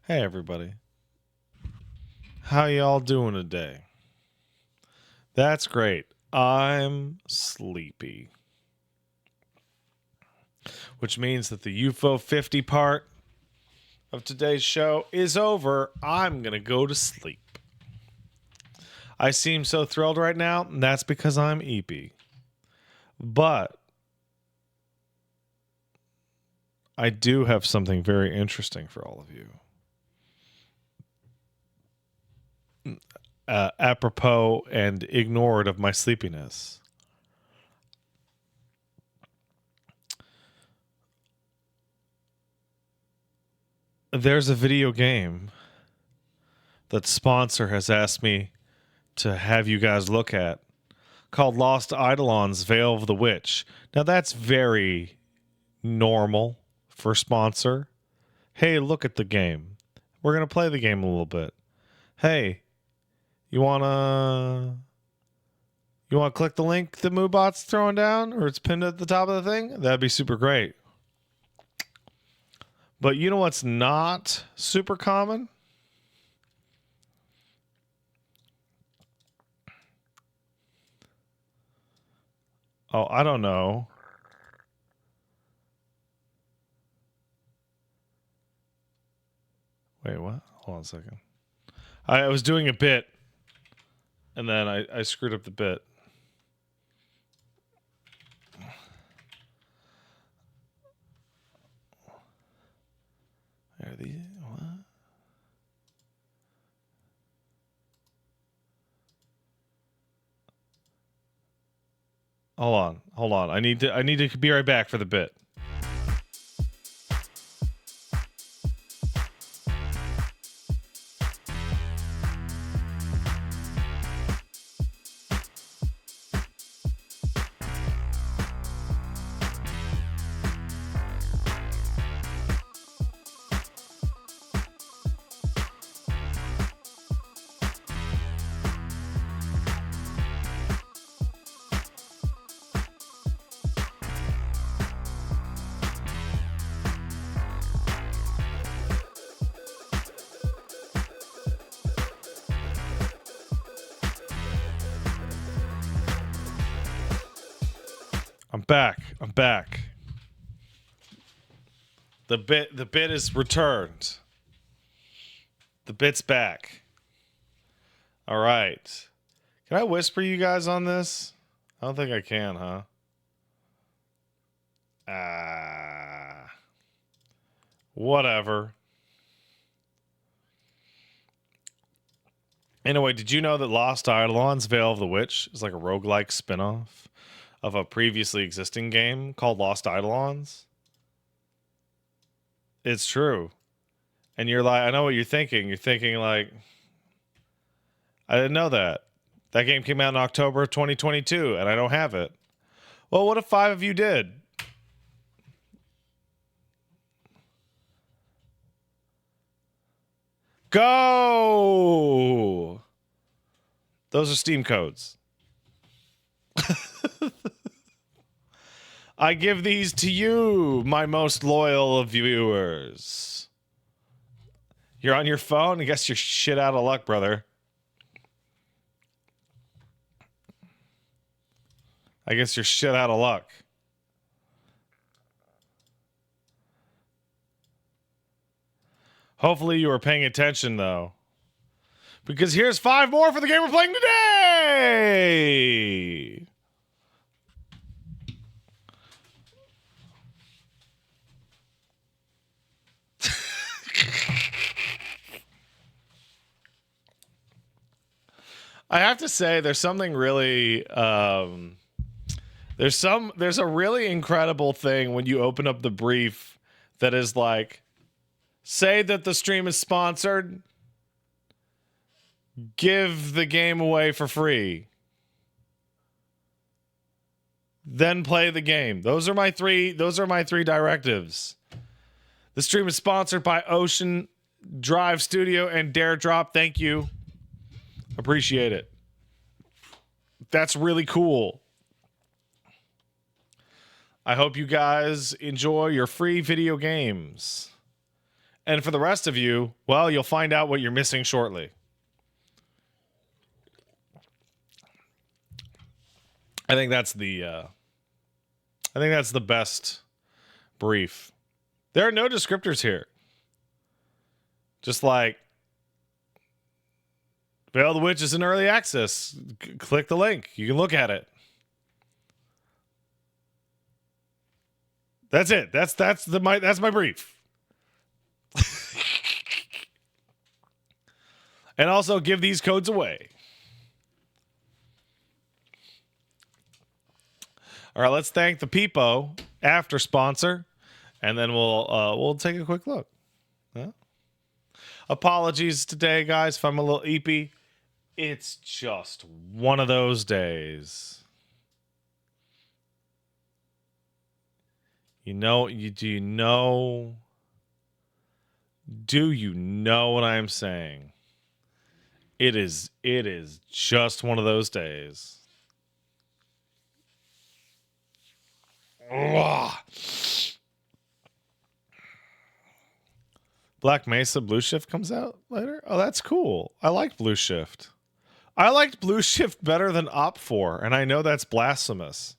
Hey everybody. How y'all doing today? That's great. I'm sleepy. Which means that the UFO 50 part of today's show is over. I'm going to go to sleep. I seem so thrilled right now, and that's because I'm EP. But I do have something very interesting for all of you. Apropos and ignored of my sleepiness. There's a video game that sponsor has asked me to have you guys look at called Lost Eidolons Veil of the Witch. Now that's very normal for sponsor. Hey, look at the game. We're going to play the game a little bit. Hey, you want to click the link the Moobot's throwing down or it's pinned at the top of the thing? That'd be super great. But you know what's not super common? Oh, I don't know. Wait, what? Hold on a second. I was doing a bit, and then I screwed up the bit. Are these what? Hold on. I need to be right back for the bit. I'm back. The bit is returned. The bit's back. All right. Can I whisper you guys on this? I don't think I can, huh? Whatever. Anyway, did you know that Lost Eidolons Veil of the Witch is like a roguelike spinoff of a previously existing game called Lost Eidolons? It's true. And you're like, I know what you're thinking. You're thinking like, I didn't know that. That game came out in October of 2022 and I don't have it. Well, what if 5 of you did? Go! Those are Steam codes. I give these to you, my most loyal of viewers. You're on your phone? I guess you're shit out of luck, brother. I guess you're shit out of luck. Hopefully you were paying attention, though. Because here's 5 more for the game we're playing today! I have to say, there's something really... there's a really incredible thing when you open up the brief that is like, say that the stream is sponsored, give the game away for free, then play the game. Those are my three directives. The stream is sponsored by Ocean Drive Studio and Dare Drop. Thank you. Appreciate it. That's really cool. I hope you guys enjoy your free video games. And for the rest of you, well, you'll find out what you're missing shortly. I think that's the best brief. There are no descriptors here. Just like Veil of the Witch is in early access. Click the link. You can look at it. That's it. That's my brief. And also give these codes away. All right, let's thank the Peepo after sponsor, and then we'll take a quick look. Yeah. Apologies today, guys, if I'm a little eepy. It's just one of those days. Do you know what I'm saying? It is just one of those days. Ugh. Black Mesa Blue Shift comes out later? Oh, that's cool. I like Blue Shift. I liked Blue Shift better than Op 4, and I know that's blasphemous.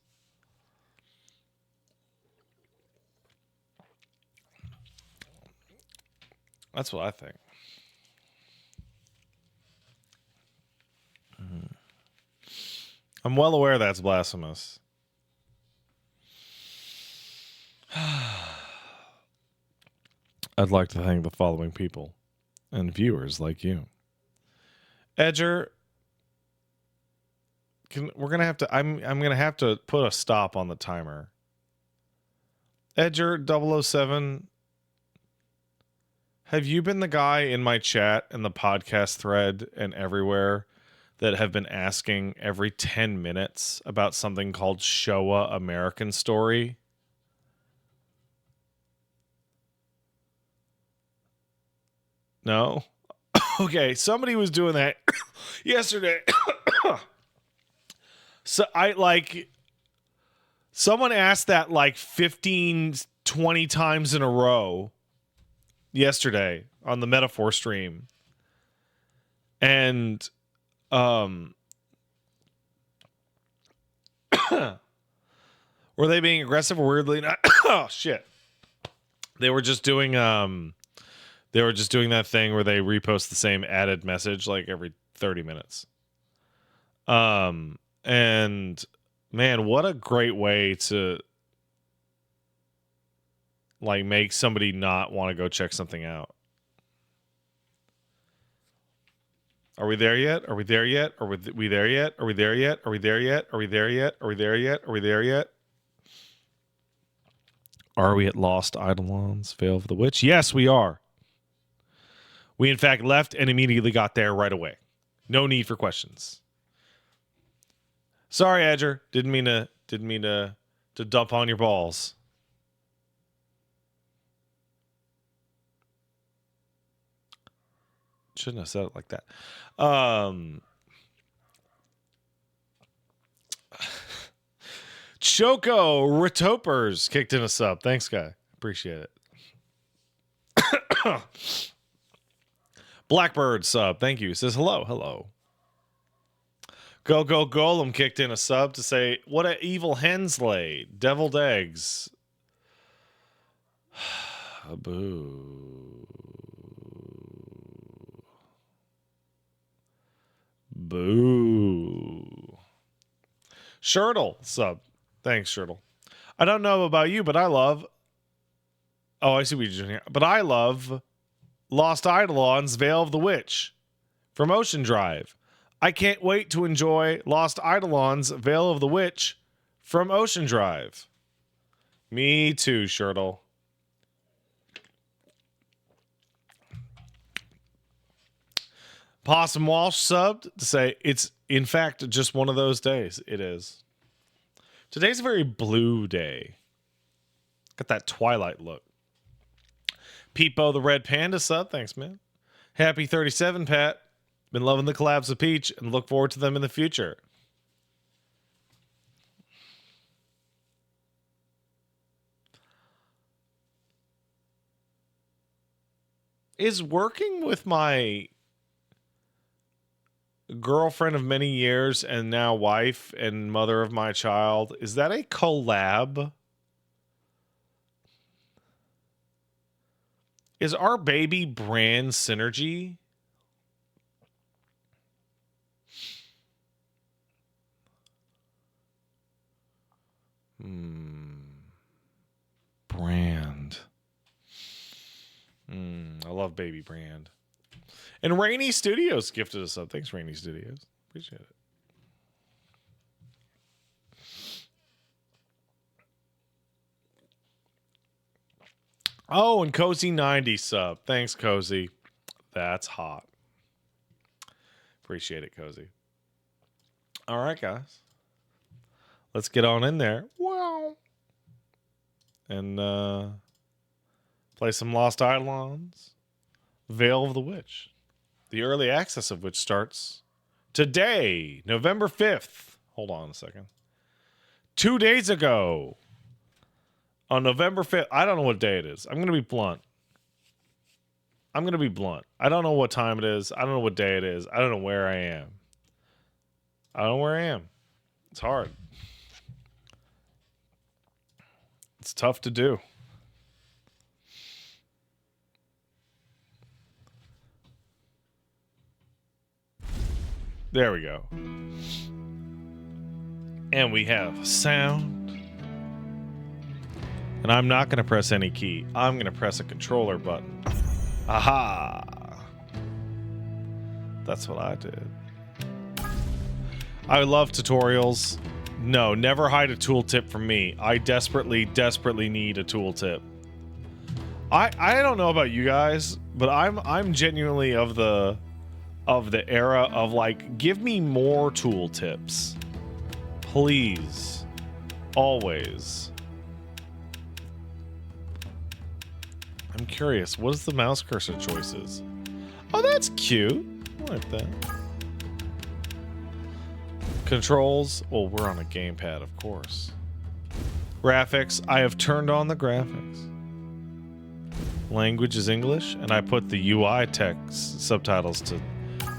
That's what I think. I'm well aware that's blasphemous. I'd like to thank the following people and viewers like you. Edger, we're gonna have to. I'm gonna have to put a stop on the timer. Edger 007, have you been the guy in my chat and the podcast thread and everywhere that have been asking every 10 minutes about something called Showa American Story? No? Okay, somebody was doing that yesterday. So someone asked that like 15, 20 times in a row yesterday on the Metaphor stream. And were they being aggressive or weirdly not? Oh shit. They were just doing that thing where they repost the same added message like every 30 minutes. And man, what a great way to like make somebody not want to go check something out. Are we there yet? Are we there yet? Are we there yet? Are we there yet? Are we there yet? Are we there yet? Are we there yet? Are we there yet? Are we at Lost Eidolons, Veil of the Witch? Yes, we are. We in fact left and immediately got there right away. No need for questions. Sorry, Edger. Didn't mean to dump on your balls. Shouldn't have said it like that. Choco Retopers kicked in a sub. Thanks, guy. Appreciate it. Blackbird sub. Thank you. Says hello. Hello. Go Golem kicked in a sub to say, what a evil hens laid. Deviled eggs. Boo. Boo. Shirtle sub. Thanks, Shirtle. I don't know about you, but I love... Oh, I see what you're doing here. But I love Lost Eidolons, Veil of the Witch from Ocean Drive. I can't wait to enjoy Lost Eidolons, Veil of the Witch from Ocean Drive. Me too, Shirtle. Possum Walsh subbed to say, it's in fact just one of those days. It is. Today's a very blue day. Got that twilight look. Peepo the Red Panda sub. Thanks, man. Happy 37, Pat. Been loving the collabs with Peach and look forward to them in the future. Is working with my girlfriend of many years and now wife and mother of my child, is that a collab? Is our baby brand synergy? Brand. I love baby brand. And Rainy Studios gifted us up. Thanks, Rainy Studios. Appreciate it. Oh, and Cozy 90 sub. Thanks, Cozy. That's hot. Appreciate it, Cozy. All right, guys. Let's get on in there. Wow. And play some Lost Eidolons. Veil of the Witch. The early access of which starts today, November 5th. Hold on a second. 2 days ago. On November 5th. I don't know what day it is. I'm going to be blunt. I don't know what time it is. I don't know what day it is. I don't know where I am. It's hard. It's tough to do. There we go. And we have sound. And I'm not going to press any key. I'm going to press a controller button. Aha! That's what I did. I love tutorials. No, never hide a tooltip from me. I desperately need a tooltip. I don't know about you guys, but I'm genuinely of the era of like, give me more tooltips. Please. Always. I'm curious, what is the mouse cursor choices? Oh, that's cute. I like that. Controls. Well, we're on a gamepad, of course. Graphics. I have turned on the graphics. Language is English, and I put the UI text subtitles to...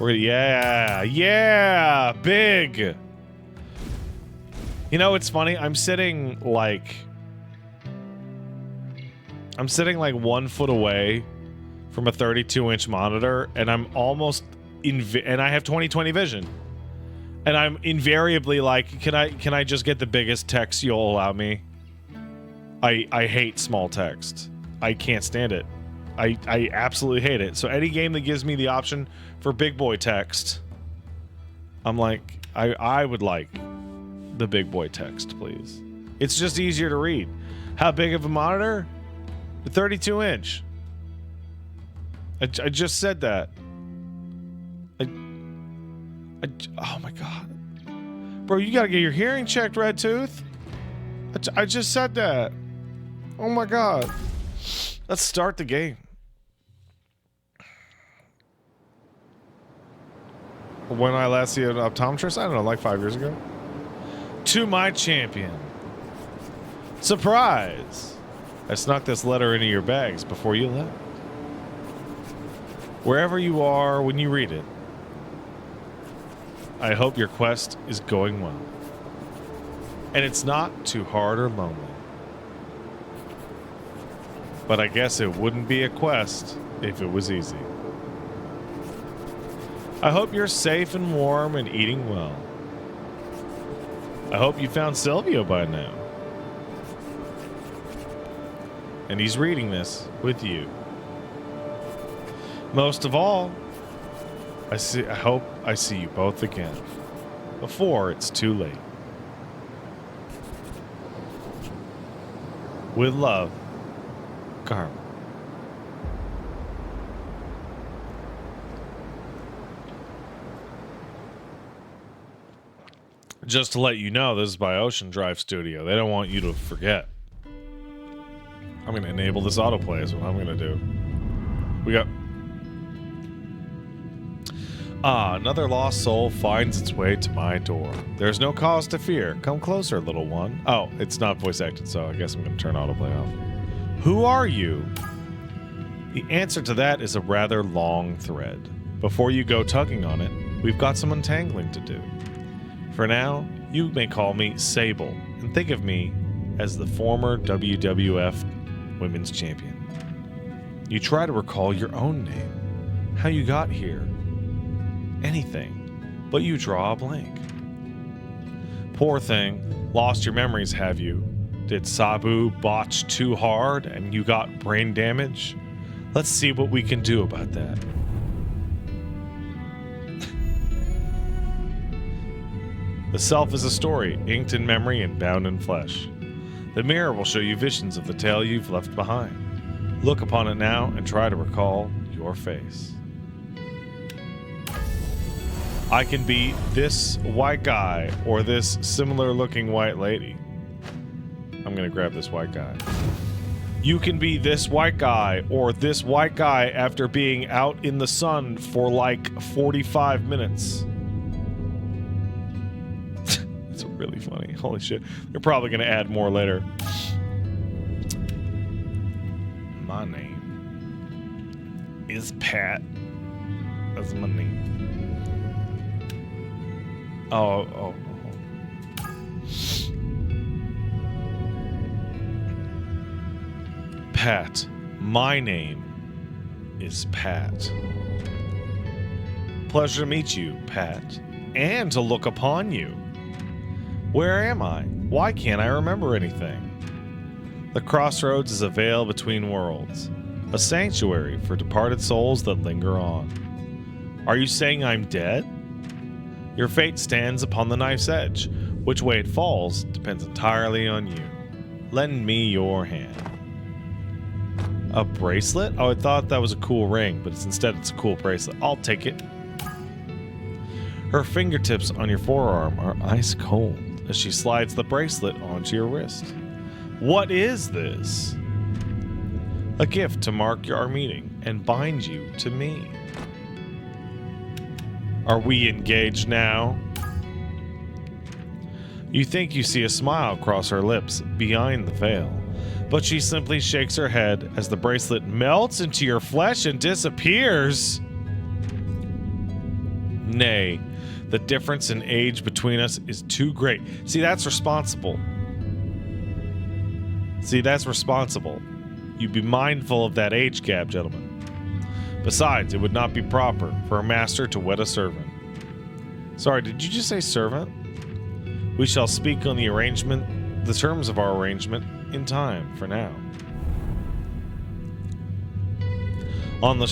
Yeah, big. You know, it's funny. I'm sitting like 1 foot away from a 32-inch monitor, and I'm almost and I have 20/20 vision, and I'm invariably like, can I just get the biggest text you'll allow me? I hate small text. I can't stand it. I absolutely hate it. So any game that gives me the option for big boy text, I'm like, I would like the big boy text, please. It's just easier to read. How big of a monitor? The 32-inch. I just said that. Oh my god. Bro, you gotta get your hearing checked, Red Tooth. I just said that. Oh my god. Let's start the game. When I last see an optometrist? I don't know, like 5 years ago. To my champion. Surprise! I snuck this letter into your bags before you left. Wherever you are when you read it, I hope your quest is going well. And it's not too hard or lonely. But I guess it wouldn't be a quest if it was easy. I hope you're safe and warm and eating well. I hope you found Silvio by now. And he's reading this with you. Most of all, I hope I see you both again before it's too late. With love, Carmen. Just to let you know, this is by Ocean Drive Studio. They don't want you to forget. I'm going to enable this autoplay is what I'm going to do. We got... another lost soul finds its way to my door. There's no cause to fear. Come closer, little one. Oh, it's not voice acted, so I guess I'm going to turn autoplay off. Who are you? The answer to that is a rather long thread. Before you go tugging on it, we've got some untangling to do. For now, you may call me Sable, and think of me as the former WWF Women's Champion. You try to recall your own name, how you got here, anything, but you draw a blank. Poor thing, lost your memories, have you? Did Sabu botch too hard and you got brain damage? Let's see what we can do about that. The self is a story, inked in memory and bound in flesh. The mirror will show you visions of the tale you've left behind. Look upon it now and try to recall your face. I can be this white guy or this similar looking white lady. I'm gonna grab this white guy. You can be this white guy or this white guy after being out in the sun for like 45 minutes. It's really funny. Holy shit. They're probably gonna add more later. My name is Pat. That's my name. Oh. Pat. My name is Pat. Pleasure to meet you, Pat, and to look upon you. Where am I? Why can't I remember anything? The crossroads is a veil between worlds, a sanctuary for departed souls that linger on. Are you saying I'm dead? Your fate stands upon the knife's edge. Which way it falls depends entirely on you. Lend me your hand. A bracelet? Oh, I thought that was a cool ring, but instead it's a cool bracelet. I'll take it. Her fingertips on your forearm are ice cold as she slides the bracelet onto your wrist. What is this? A gift to mark our meeting and bind you to me. Are we engaged now? You think you see a smile cross her lips behind the veil, but she simply shakes her head as the bracelet melts into your flesh and disappears. Nay, the difference in age between us is too great. See, that's responsible. You be mindful of that age gap, gentlemen. Besides, it would not be proper for a master to wed a servant. Sorry, did you just say servant? We shall speak on the terms of our arrangement in time for now. On the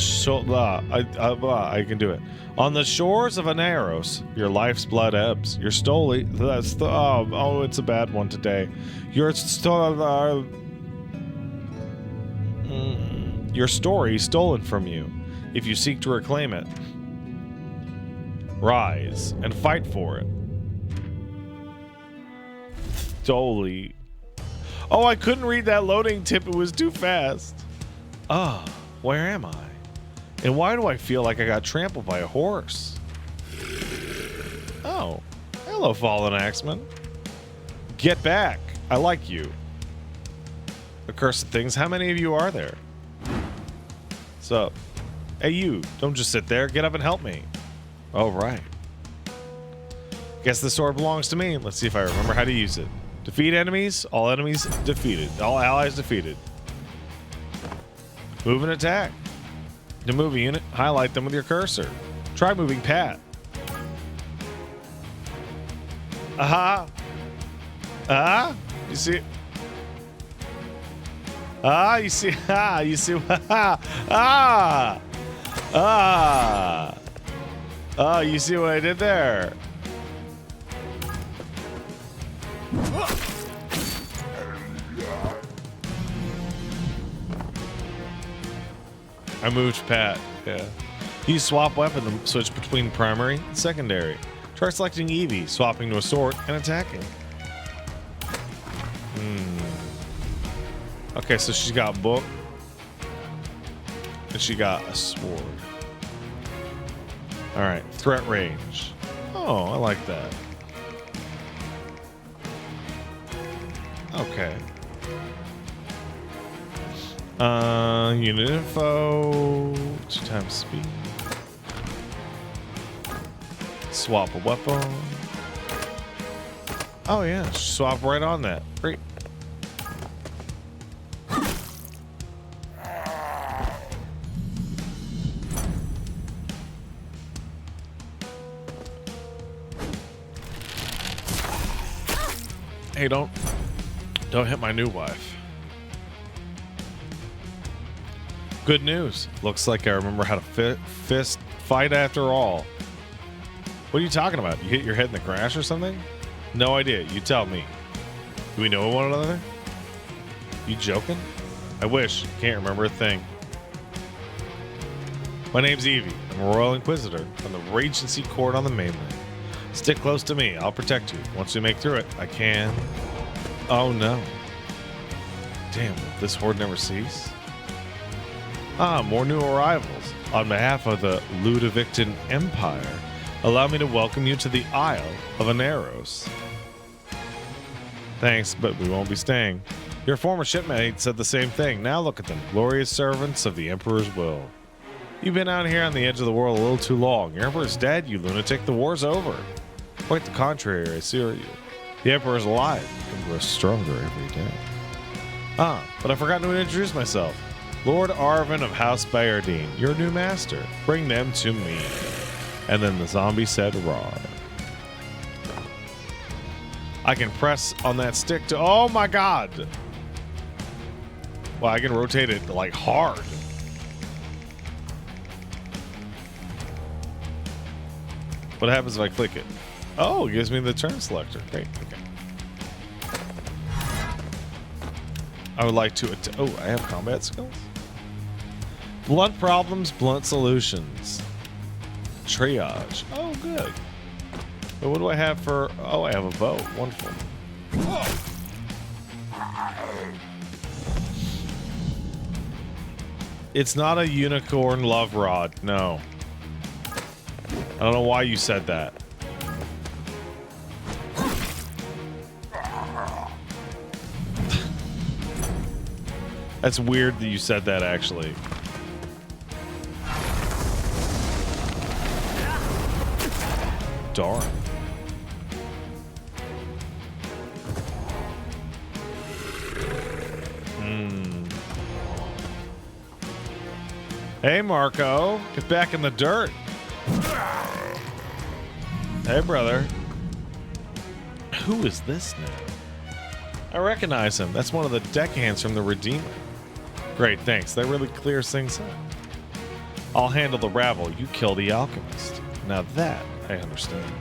I can do it. On the shores of Anaros, your life's blood ebbs. Your story, it's a bad one today. Your story stolen from you. If you seek to reclaim it, rise and fight for it. Stoli. Oh, I couldn't read that loading tip. It was too fast. Where am I? And why do I feel like I got trampled by a horse? Oh, hello, fallen axeman. Get back. I like you. Accursed things, how many of you are there? So, hey you, don't just sit there. Get up and help me. Oh, right. Guess the sword belongs to me. Let's see if I remember how to use it. Defeat enemies. All enemies defeated. All allies defeated. Move and attack. To move a unit, highlight them with your cursor. Try moving Pat. Aha. You see? You see? You see? You see what I did there? I moved Pat, yeah. You swap weapon to switch between primary and secondary. Try selecting Eevee, swapping to a sword, and attacking. Okay, so she's got book. And she got a sword. Alright, threat range. Oh, I like that. Okay. Unit info. 2 times speed. Swap a weapon. Oh yeah, swap right on that. Great. Hey, don't hit my new wife. Good news. Looks like I remember how to fist fight after all. What are you talking about? You hit your head in the grass or something? No idea. You tell me. Do we know one another? You joking? I wish. Can't remember a thing. My name's Evie. I'm a Royal Inquisitor from the Regency Court on the mainland. Stick close to me. I'll protect you. Once we make through it, I can... Oh no. Damn, will this horde never cease? Ah, more new arrivals. On behalf of the Ludovictan Empire, allow me to welcome you to the Isle of Aneros. Thanks, but we won't be staying. Your former shipmate said the same thing. Now look at them, glorious servants of the Emperor's will. You've been out here on the edge of the world a little too long. Your Emperor's dead, you lunatic. The war's over. Quite the contrary, I assure you. The Emperor's alive and grows stronger every day. Ah, but I forgot to introduce myself. Lord Arvin of House Bayardine, your new master. Bring them to me. And then the zombie said, "Raw." I can press on that stick to... Oh my god! Well, I can rotate it, like, hard. What happens if I click it? Oh, it gives me the turn selector. Great, okay. I would like to... Oh, I have combat skills? Blunt problems, blunt solutions. Triage. Oh, good. But what do I have for... Oh, I have a bow. Wonderful. It's not a unicorn love rod. No. I don't know why you said that. That's weird that you said that, actually. Darn. Hey, Marco. Get back in the dirt. Hey, brother. Who is this now? I recognize him. That's one of the deckhands from the Redeemer. Great, thanks. That really clears things up. I'll handle the rabble. You kill the alchemist. Now that I understand.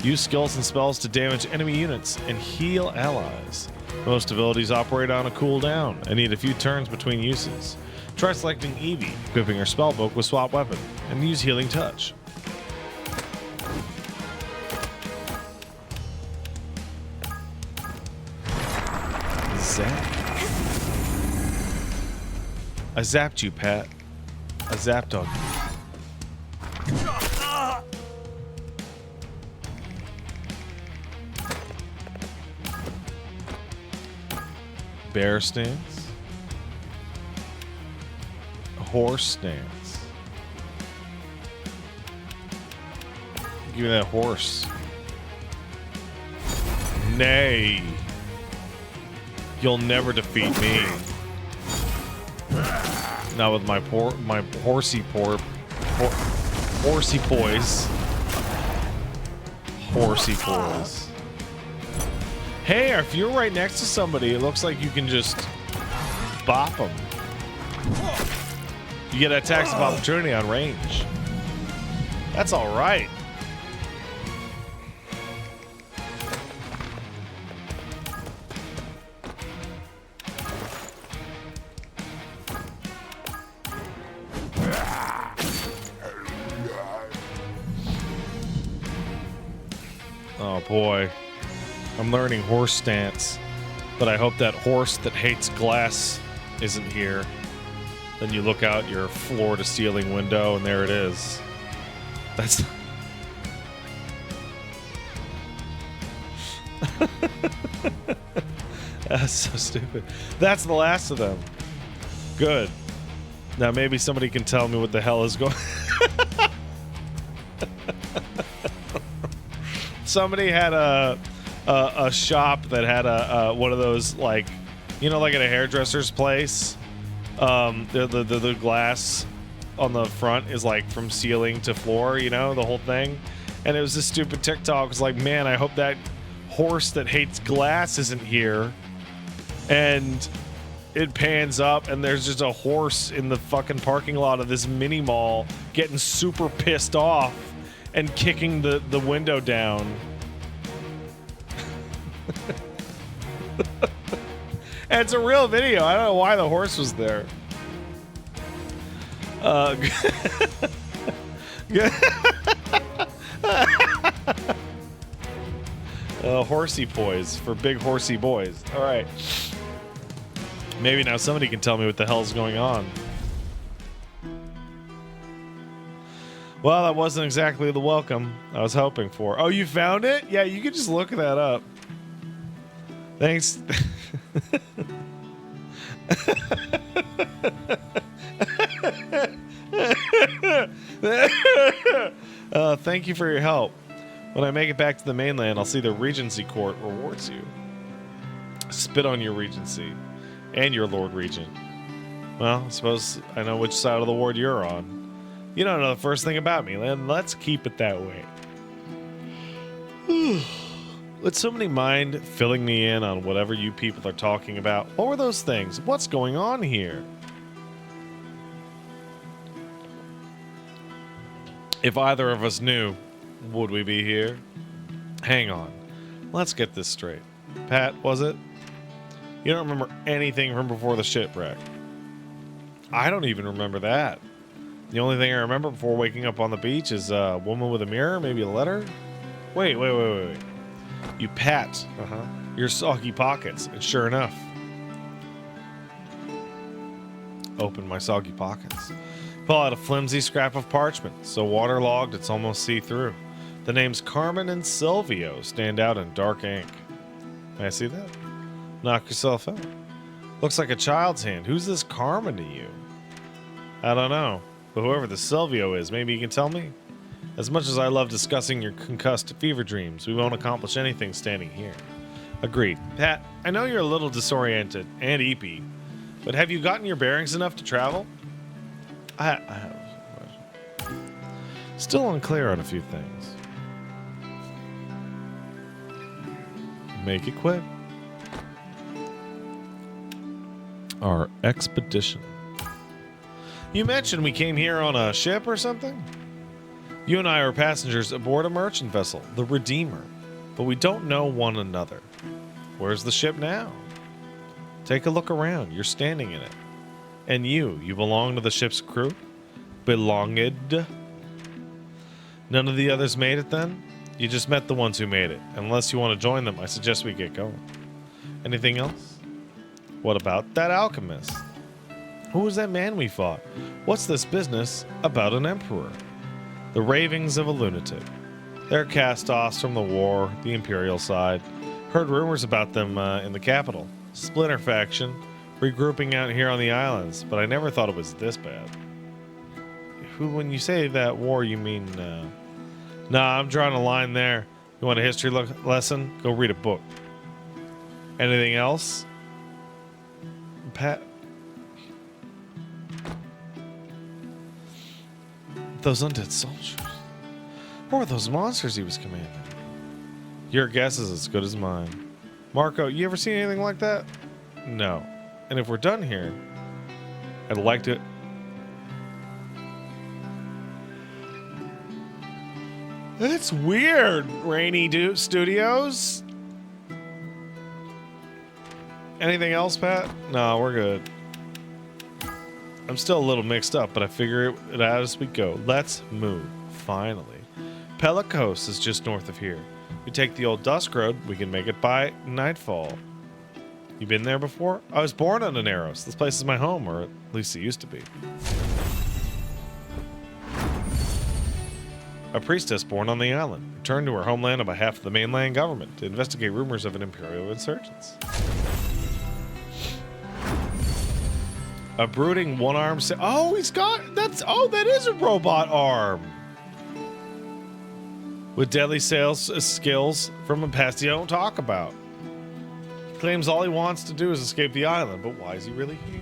Use skills and spells to damage enemy units and heal allies. Most abilities operate on a cooldown and need a few turns between uses. Try selecting Evie, equipping her spellbook with swap weapon, and use healing touch. Zap. I zapped you, Pat. I zapped on you. Bear stance. Horse stance. Give me that horse. Nay. You'll never defeat me. Not with my horsey poise. Horsey poise. Hey, if you're right next to somebody, it looks like you can just bop them. You get attacks of opportunity on range. That's all right. Oh boy. I'm learning horse stance, but I hope that horse that hates glass isn't here. Then you look out your floor-to-ceiling window, and there it is. That's... That's so stupid. That's the last of them. Good. Now maybe somebody can tell me what the hell is going. Somebody had a shop that had a one of those, like, you know, like at a hairdresser's place. The glass on the front is like from ceiling to floor, you know, the whole thing. And it was this stupid TikTok. It was like, man, I hope that horse that hates glass isn't here. And it pans up and there's just a horse in the fucking parking lot of this mini mall getting super pissed off and kicking the window down. And it's a real video. I don't know why the horse was there. Horsey poise for big horsey boys. All right. Maybe now somebody can tell me what the hell's going on. Well, that wasn't exactly the welcome I was hoping for. Oh, you found it? Yeah, you could just look that up. Thanks. Thank you for your help. When I make it back to the mainland, I'll see the Regency Court rewards you. Spit on your Regency. And your Lord Regent. Well, I suppose I know which side of the ward you're on. You don't know the first thing about me, and let's keep it that way. Would somebody mind filling me in on whatever you people are talking about? What were those things? What's going on here? If either of us knew, would we be here? Hang on. Let's get this straight. Pat, was it? You don't remember anything from before the shipwreck. I don't even remember that. The only thing I remember before waking up on the beach is a woman with a mirror, maybe a letter. Wait. You pat your soggy pockets, and sure enough, open my soggy pockets. Pull out a flimsy scrap of parchment, so waterlogged it's almost see-through. The names Carmen and Silvio stand out in dark ink. May I see that? Knock yourself out. Looks like a child's hand. Who's this Carmen to you? I don't know, but whoever the Silvio is, maybe you can tell me? As much as I love discussing your concussed fever dreams, we won't accomplish anything standing here. Agreed. Pat, I know you're a little disoriented and eepy, but have you gotten your bearings enough to travel? I have. Still unclear on a few things. Make it quick. Our expedition. You mentioned we came here on a ship or something? You and I are passengers aboard a merchant vessel, the Redeemer, but we don't know one another. Where's the ship now? Take a look around. You're standing in it. And you belong to the ship's crew? Belonged? None of the others made it then? You just met the ones who made it. Unless you want to join them, I suggest we get going. Anything else? What about that alchemist? Who was that man we fought? What's this business about an emperor? The ravings of a lunatic. They're cast-offs from the war, the Imperial side. Heard rumors about them in the capital. Splinter faction, regrouping out here on the islands, but I never thought it was this bad. Who, when you say that war, you mean... Nah, I'm drawing a line there. You want a history lesson? Go read a book. Anything else? Pat... Those undead soldiers. What were those monsters he was commanding? Your guess is as good as mine. Marco, you ever seen anything like that? No. And if we're done here, I'd like to... That's weird, Rainy Studios. Anything else, Pat? No, we're good. I'm still a little mixed up, but I figure it out as we go. Let's move. Finally. Pelikos is just north of here. We take the old Dusk Road, we can make it by nightfall. You been there before? I was born on Aneros. This place is my home, or at least it used to be. A priestess born on the island, returned to her homeland on behalf of the mainland government to investigate rumors of an imperial insurgence. A brooding one-armed... Oh, he's got... That's... Oh, that is a robot arm. With deadly sales skills from a past you don't talk about. He claims all he wants to do is escape the island, but why is he really here?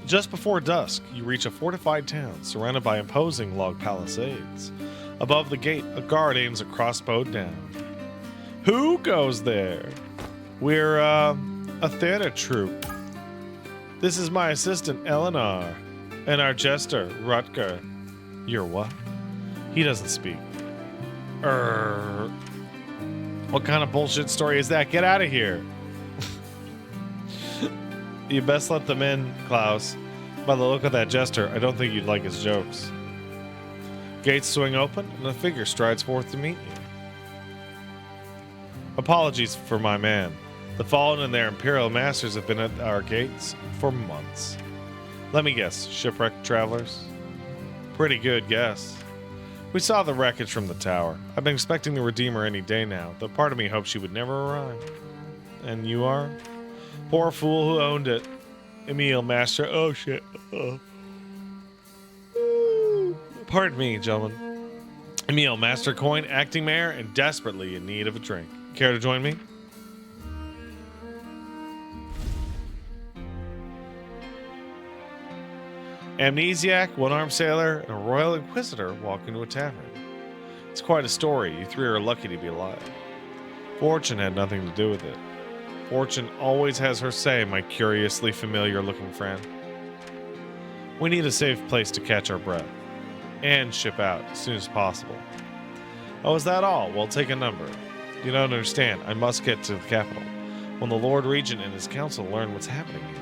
Just before dusk, you reach a fortified town surrounded by imposing log palisades. Above the gate, a guard aims a crossbow down. Who goes there? We're, a theater troupe. This is my assistant, Eleanor, and our jester, Rutger. You're what? He doesn't speak. What kind of bullshit story is that? Get out of here. You best let them in, Klaus. By the look of that jester, I don't think you'd like his jokes. Gates swing open, and a figure strides forth to meet you. Apologies for my man. The Fallen and their Imperial Masters have been at our gates for months. Let me guess, shipwrecked travelers? Pretty good guess. We saw the wreckage from the tower. I've been expecting the Redeemer any day now, though part of me hoped she would never arrive. And you are? Poor fool who owned it. Emil, master. Oh, shit. Pardon me, gentlemen. Emil, master coin, acting mayor, and desperately in need of a drink. Care to join me? Amnesiac, one-armed sailor, and a royal inquisitor walk into a tavern. It's quite a story. You three are lucky to be alive. Fortune had nothing to do with it. Fortune always has her say, my curiously familiar-looking friend. We need a safe place to catch our breath. And ship out as soon as possible. Oh, is that all? Well, take a number. You don't understand. I must get to the capital. When the Lord Regent and his council learn what's happening here.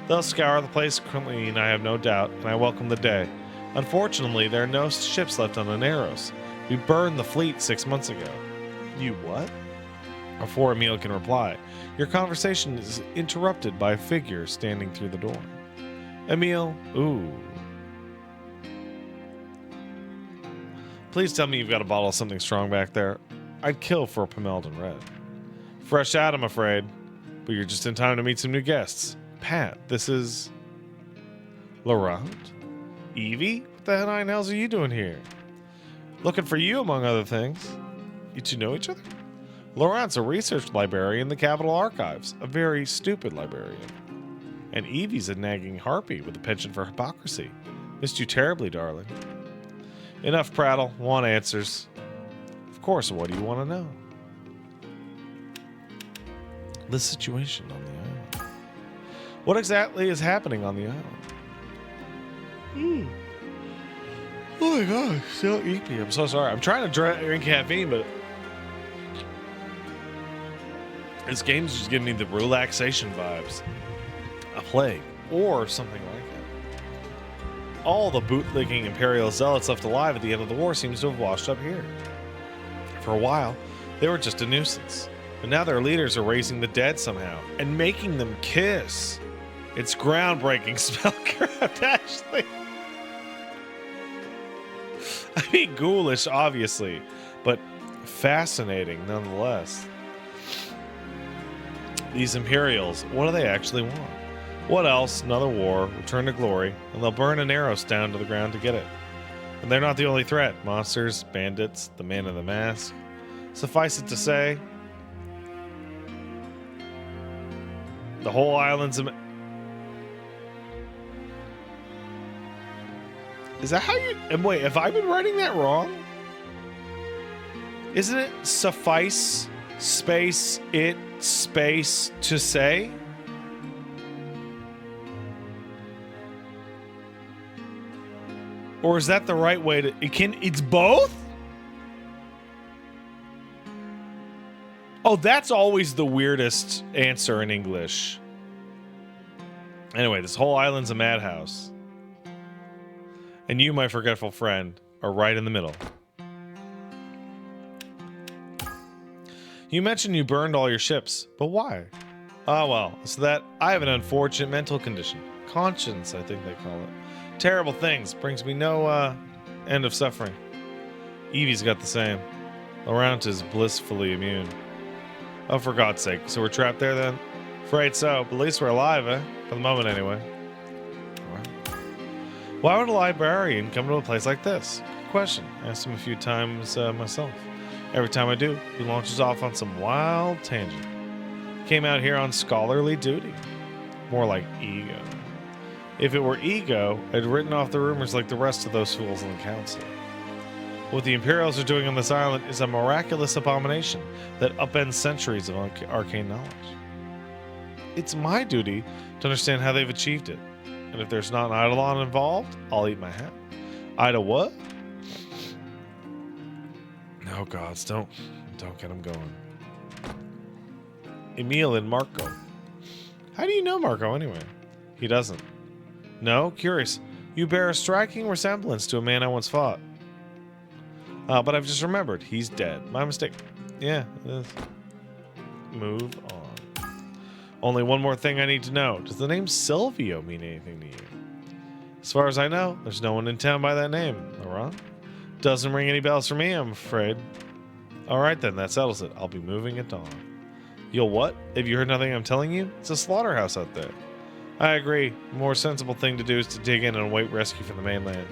They'll scour the place clean, I have no doubt, and I welcome the day. Unfortunately, there are no ships left on the Narrows. We burned the fleet 6 months ago. You what? Before Emil can reply, your conversation is interrupted by a figure standing through the door. Emil, ooh. Please tell me you've got a bottle of something strong back there. I'd kill for a Pomeldon Red. Fresh out, I'm afraid. But you're just in time to meet some new guests. Pat, this is... Laurent? Evie? What the nine hells are you doing here? Looking for you, among other things. You two know each other? Laurent's a research librarian in the Capitol Archives. A very stupid librarian. And Evie's a nagging harpy with a penchant for hypocrisy. Missed you terribly, darling. Enough prattle. Want answers. Of course, what do you want to know? The situation on the island. What exactly is happening on the island? Oh my gosh, so eepy. I'm so sorry. I'm trying to drink caffeine, but this game's just giving me the relaxation vibes. A plague, or something like that. All the bootlicking Imperial zealots left alive at the end of the war seems to have washed up here. For a while, they were just a nuisance. But now their leaders are raising the dead somehow, and making them kiss. It's groundbreaking spellcraft, actually. I mean, ghoulish, obviously, but fascinating nonetheless. These Imperials, what do they actually want? What else? Another war, return to glory, and they'll burn an arrow down to the ground to get it. And they're not the only threat. Monsters, bandits, the man in the mask. Suffice it to say, the whole island's Is that how you... And wait, have I been writing that wrong? Isn't it suffice, space, it, space, to say? Or is that the right way to... It's both? Oh, that's always the weirdest answer in English. Anyway, this whole island's a madhouse. And you, my forgetful friend, are right in the middle. You mentioned you burned all your ships, but why? Oh, well, so that I have an unfortunate mental condition. Conscience, I think they call it. Terrible things. Brings me no, end of suffering. Evie's got the same. Laurent is blissfully immune. Oh, for God's sake. So we're trapped there then? Afraid so, but at least we're alive, eh? For the moment, anyway. Alright. Why would a librarian come to a place like this? Good question. I asked him a few times myself. Every time I do, he launches off on some wild tangent. Came out here on scholarly duty. More like ego. If it were ego, I'd written off the rumors like the rest of those fools in the council. What the Imperials are doing on this island is a miraculous abomination that upends centuries of arcane knowledge. It's my duty to understand how they've achieved it. And if there's not an Eidolon involved, I'll eat my hat. Ida what? No gods, don't get him going. Emil and Marco. How do you know Marco anyway? He doesn't. No? Curious. You bear a striking resemblance to a man I once fought. But I've just remembered. He's dead. My mistake. Yeah, it is. Move on. Only one more thing I need to know. Does the name Silvio mean anything to you? As far as I know, there's no one in town by that name. Laurent? Doesn't ring any bells for me, I'm afraid. Alright then, that settles it. I'll be moving at dawn. You'll what? Have you heard nothing I'm telling you? It's a slaughterhouse out there. I agree. The more sensible thing to do is to dig in and await rescue from the mainland.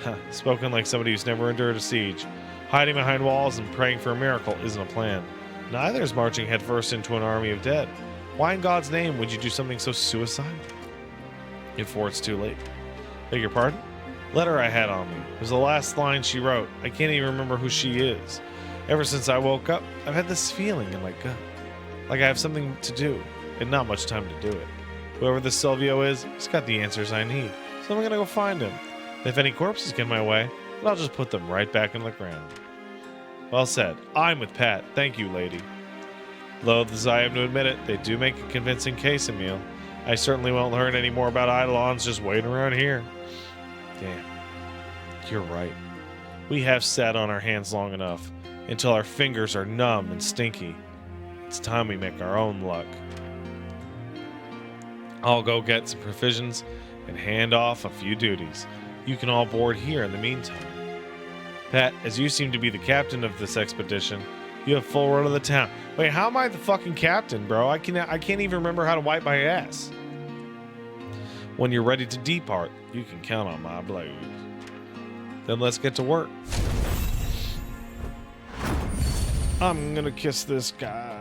Huh, spoken like somebody who's never endured a siege. Hiding behind walls and praying for a miracle isn't a plan. Neither is marching headfirst into an army of dead. Why in God's name would you do something so suicidal? Before it's too late. Beg your pardon? Letter I had on me. It was the last line she wrote. I can't even remember who she is. Ever since I woke up, I've had this feeling in my gut. Like I have something to do, and not much time to do it. Whoever this Silvio is, he's got the answers I need. So I'm gonna go find him. If any corpses get in my way, then I'll just put them right back in the ground. Well said. I'm with Pat. Thank you, lady. Loath as I am to admit it, they do make a convincing case, Emil. I certainly won't learn any more about Eidolons just waiting around here. Damn. You're right. We have sat on our hands long enough, until our fingers are numb and stinky. It's time we make our own luck. I'll go get some provisions and hand off a few duties. You can all board here in the meantime. Pat, as you seem to be the captain of this expedition, you have full run of the town. Wait, how am I the fucking captain, bro? I can't even remember how to wipe my ass. When you're ready to depart, you can count on my blade. Then let's get to work. I'm gonna kiss this guy.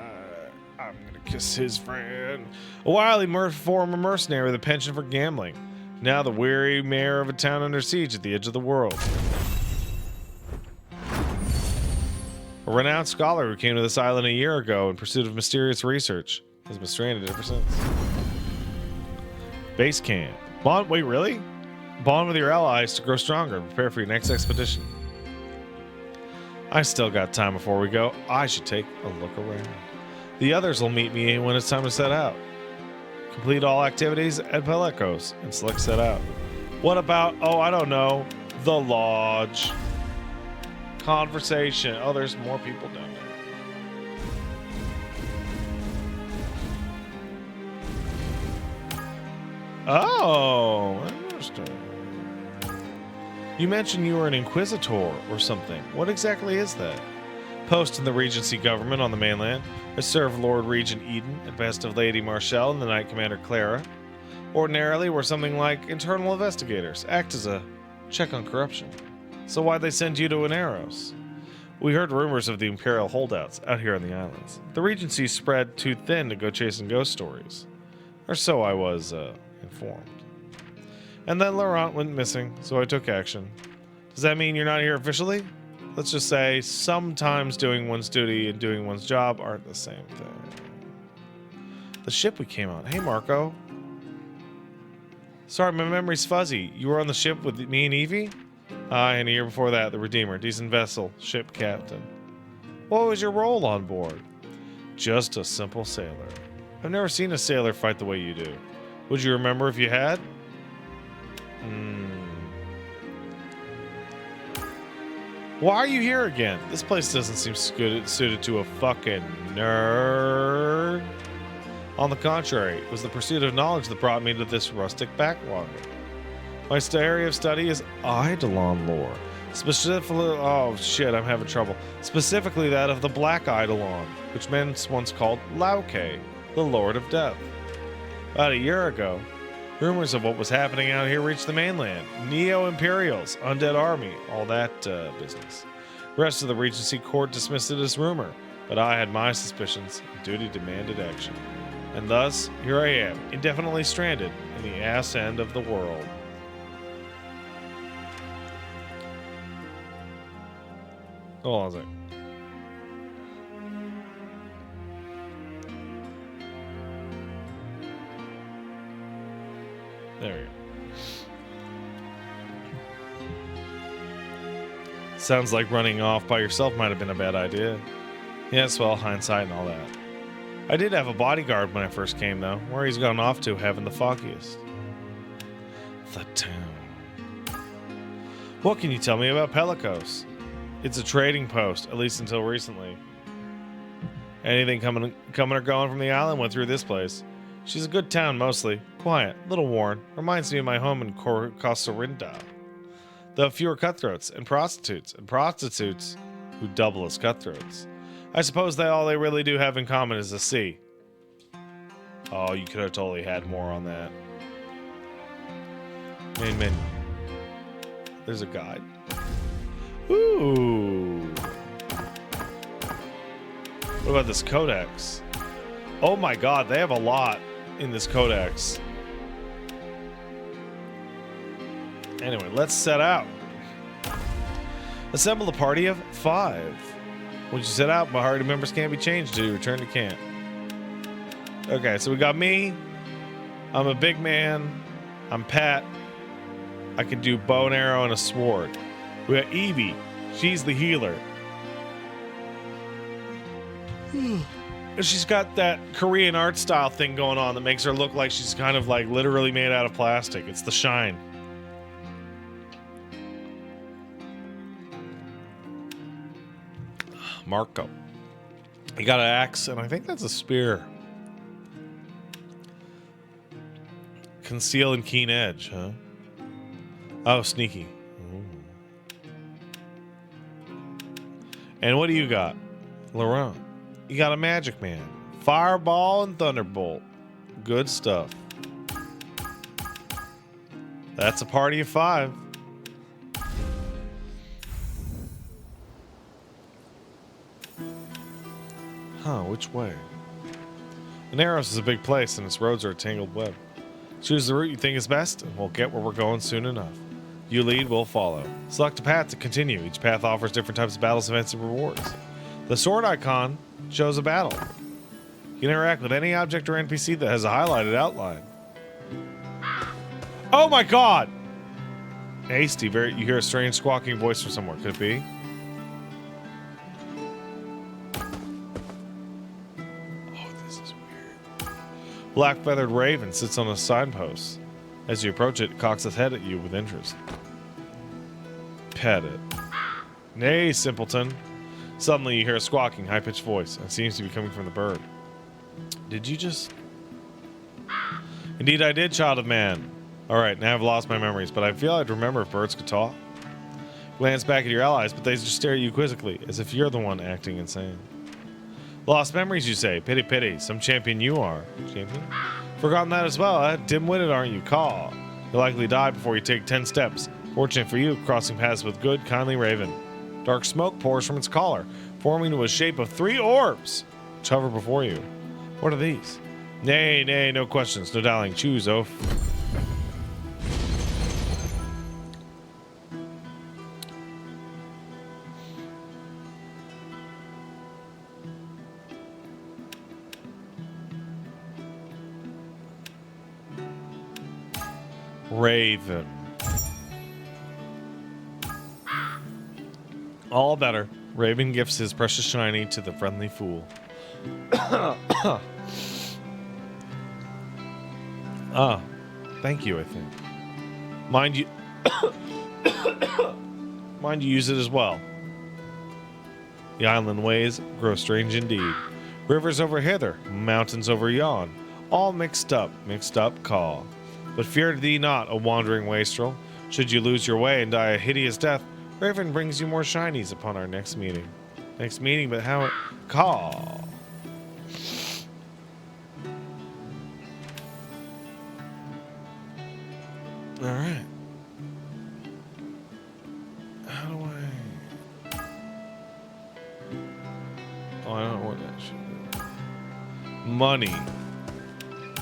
I'm gonna kiss his friend. A wily former mercenary with a penchant for gambling. Now the weary mayor of a town under siege at the edge of the world. A renowned scholar who came to this island a year ago in pursuit of mysterious research has been stranded ever since. Base camp. Bond, wait, really? Bond with your allies to grow stronger and prepare for your next expedition. I still got time before we go. I should take a look around. The others will meet me when it's time to set out. Complete all activities at Pelikos and select set out. What about, oh, I don't know, the lodge. Conversation. Oh, there's more people down there. Oh, interesting. You mentioned you were an inquisitor or something. What exactly is that? Post in the Regency government on the mainland. I serve Lord Regent Eden at behest of Lady Marshall and the Knight Commander Clara. Ordinarily, we're something like internal investigators. Act as a check on corruption. So why'd they send you to Aneros? We heard rumors of the Imperial holdouts out here on the islands. The Regency spread too thin to go chasing ghost stories. Or so I was, informed. And then Laurent went missing, so I took action. Does that mean you're not here officially? Let's just say sometimes doing one's duty and doing one's job aren't the same thing. The ship we came on. Hey, Marco. Sorry, my memory's fuzzy. You were on the ship with me and Evie? And a year before that, the Redeemer. Decent vessel. Ship captain. What was your role on board? Just a simple sailor. I've never seen a sailor fight the way you do. Would you remember if you had? Why are you here again? This place doesn't seem suited to a fucking nerd. On the contrary, it was the pursuit of knowledge that brought me to this rustic backwater. My area of study is Eidolon lore. Specifically, oh shit, I'm having trouble. Specifically that of the Black Eidolon, which men once called Lauke, the Lord of Death. About a year ago, rumors of what was happening out here reached the mainland. Neo-Imperials, undead army, all that business. The rest of the Regency court dismissed it as rumor, but I had my suspicions, and duty demanded action. And thus, here I am, indefinitely stranded in the ass end of the world. Hold on a sec. There we go. Sounds like running off by yourself might have been a bad idea. Yes, well, hindsight and all that. I did have a bodyguard when I first came, though. Where he's gone off to, having the foggiest. The town. What can you tell me about Pelikos? It's a trading post, at least until recently. Anything coming or going from the island went through this place. She's a good town, mostly. Quiet, little worn. Reminds me of my home in Costa Rica. Though fewer cutthroats and prostitutes who double as cutthroats. I suppose that all they really do have in common is the sea. Oh, you could have totally had more on that. Main menu. There's a guide. Ooh. What about this codex? Oh my god, they have a lot in this codex. Anyway, let's set out. Assemble a party of 5. Once you set out, party members can't be changed to return to camp. Okay, so we got me. I'm a big man. I'm Pat. I can do bow and arrow and a sword. We got Evie. She's the healer. And she's got that Korean art style thing going on that makes her look like she's kind of like literally made out of plastic. It's the shine. Marco. He got an axe, and I think that's a spear. Conceal and keen edge, huh? Oh, sneaky. Ooh. And what do you got? Laurent. You got a magic man. Fireball and thunderbolt. Good stuff. That's a party of 5. Huh, which way? Inaros is a big place and its roads are a tangled web. Choose the route you think is best and we'll get where we're going soon enough. You lead, we'll follow. Select a path to continue. Each path offers different types of battles, events, and rewards. The sword icon shows a battle. You can interact with any object or NPC that has a highlighted outline. Oh my god! Hasty, you hear a strange squawking voice from somewhere. Could it be? Oh, this is weird. Black feathered raven sits on a signpost. As you approach it, it cocks its head at you with interest. Pet it. Nay, simpleton. Suddenly you hear a squawking, high-pitched voice, and it seems to be coming from the bird. Did you just... Indeed I did, child of man. Alright, now I've lost my memories, but I feel I'd remember if birds could talk. Glance back at your allies, but they just stare at you quizzically, as if you're the one acting insane. Lost memories, you say? Pity, pity. Some champion you are. Champion? Forgotten that as well, eh? Dim-witted, aren't you? Caw. You'll likely die before you take 10 steps. Fortunate for you, crossing paths with good, kindly raven. Dark smoke pours from its collar, forming into a shape of 3 orbs, which hover before you. What are these? Nay, nay, no questions, no dallying. Choose, oaf. Raven. All better. Raven gifts his precious shiny to the friendly fool. Thank you, I think. Mind you... Mind you use it as well. The island ways grow strange indeed. Rivers over hither, mountains over yon. All mixed up, caw. But fear thee not, a wandering wastrel. Should you lose your way and die a hideous death, Raven brings you more shinies upon our next meeting. Next meeting, but how... Call. Alright. How do I... Oh, I don't know what that should do. Money.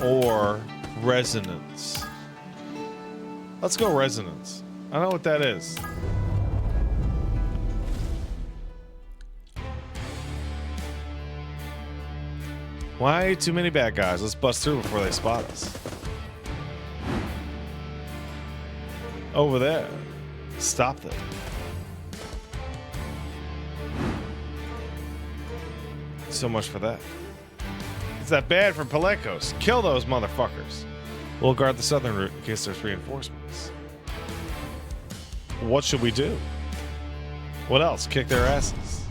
Or resonance. Let's go resonance. I know what that is. Why too many bad guys? Let's bust through before they spot us. Over there. Stop them. So much for that. Is that bad for Pelikos? Kill those motherfuckers. We'll guard the southern route in case there's reinforcements. What should we do? What else? Kick their asses.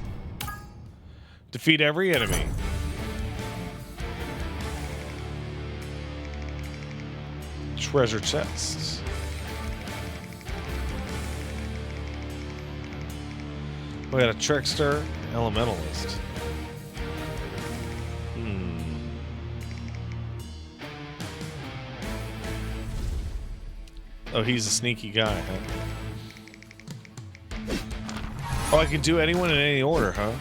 Defeat every enemy. Treasure chests. We got a trickster, elementalist. Oh, he's a sneaky guy, huh? Oh, I can do anyone in any order, huh?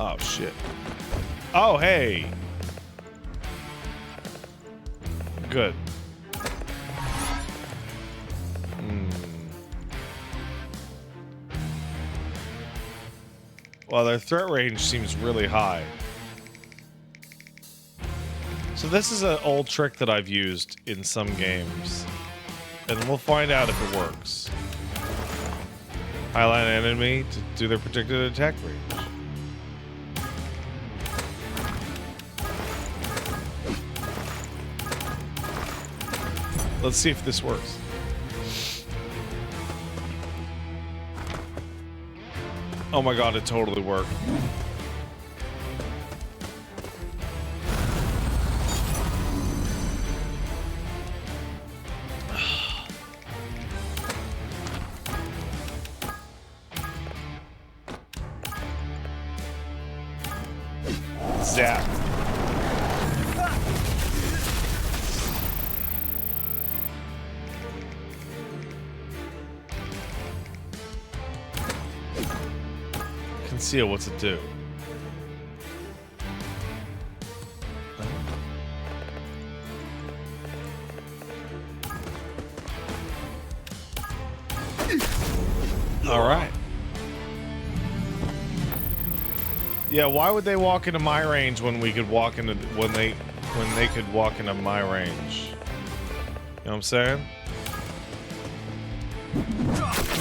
Oh, shit. Oh, hey! Good. Well, their threat range seems really high. So this is an old trick that I've used in some games. And we'll find out if it works. Highlight an enemy to do their predicted attack range. Let's see if this works. Oh my god, it totally worked. Zap. Conceal, what's it do? All right. Yeah, why would they walk into my range when we could walk into when they could walk into my range? You know what I'm saying?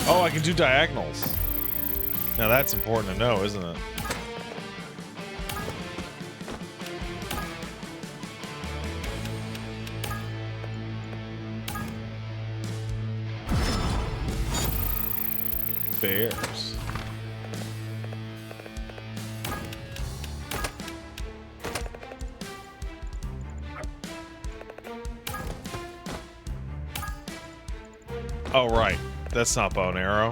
Oh, I can do diagonals. Now that's important to know, isn't it? Bears. Oh, right. That's not bow and arrow.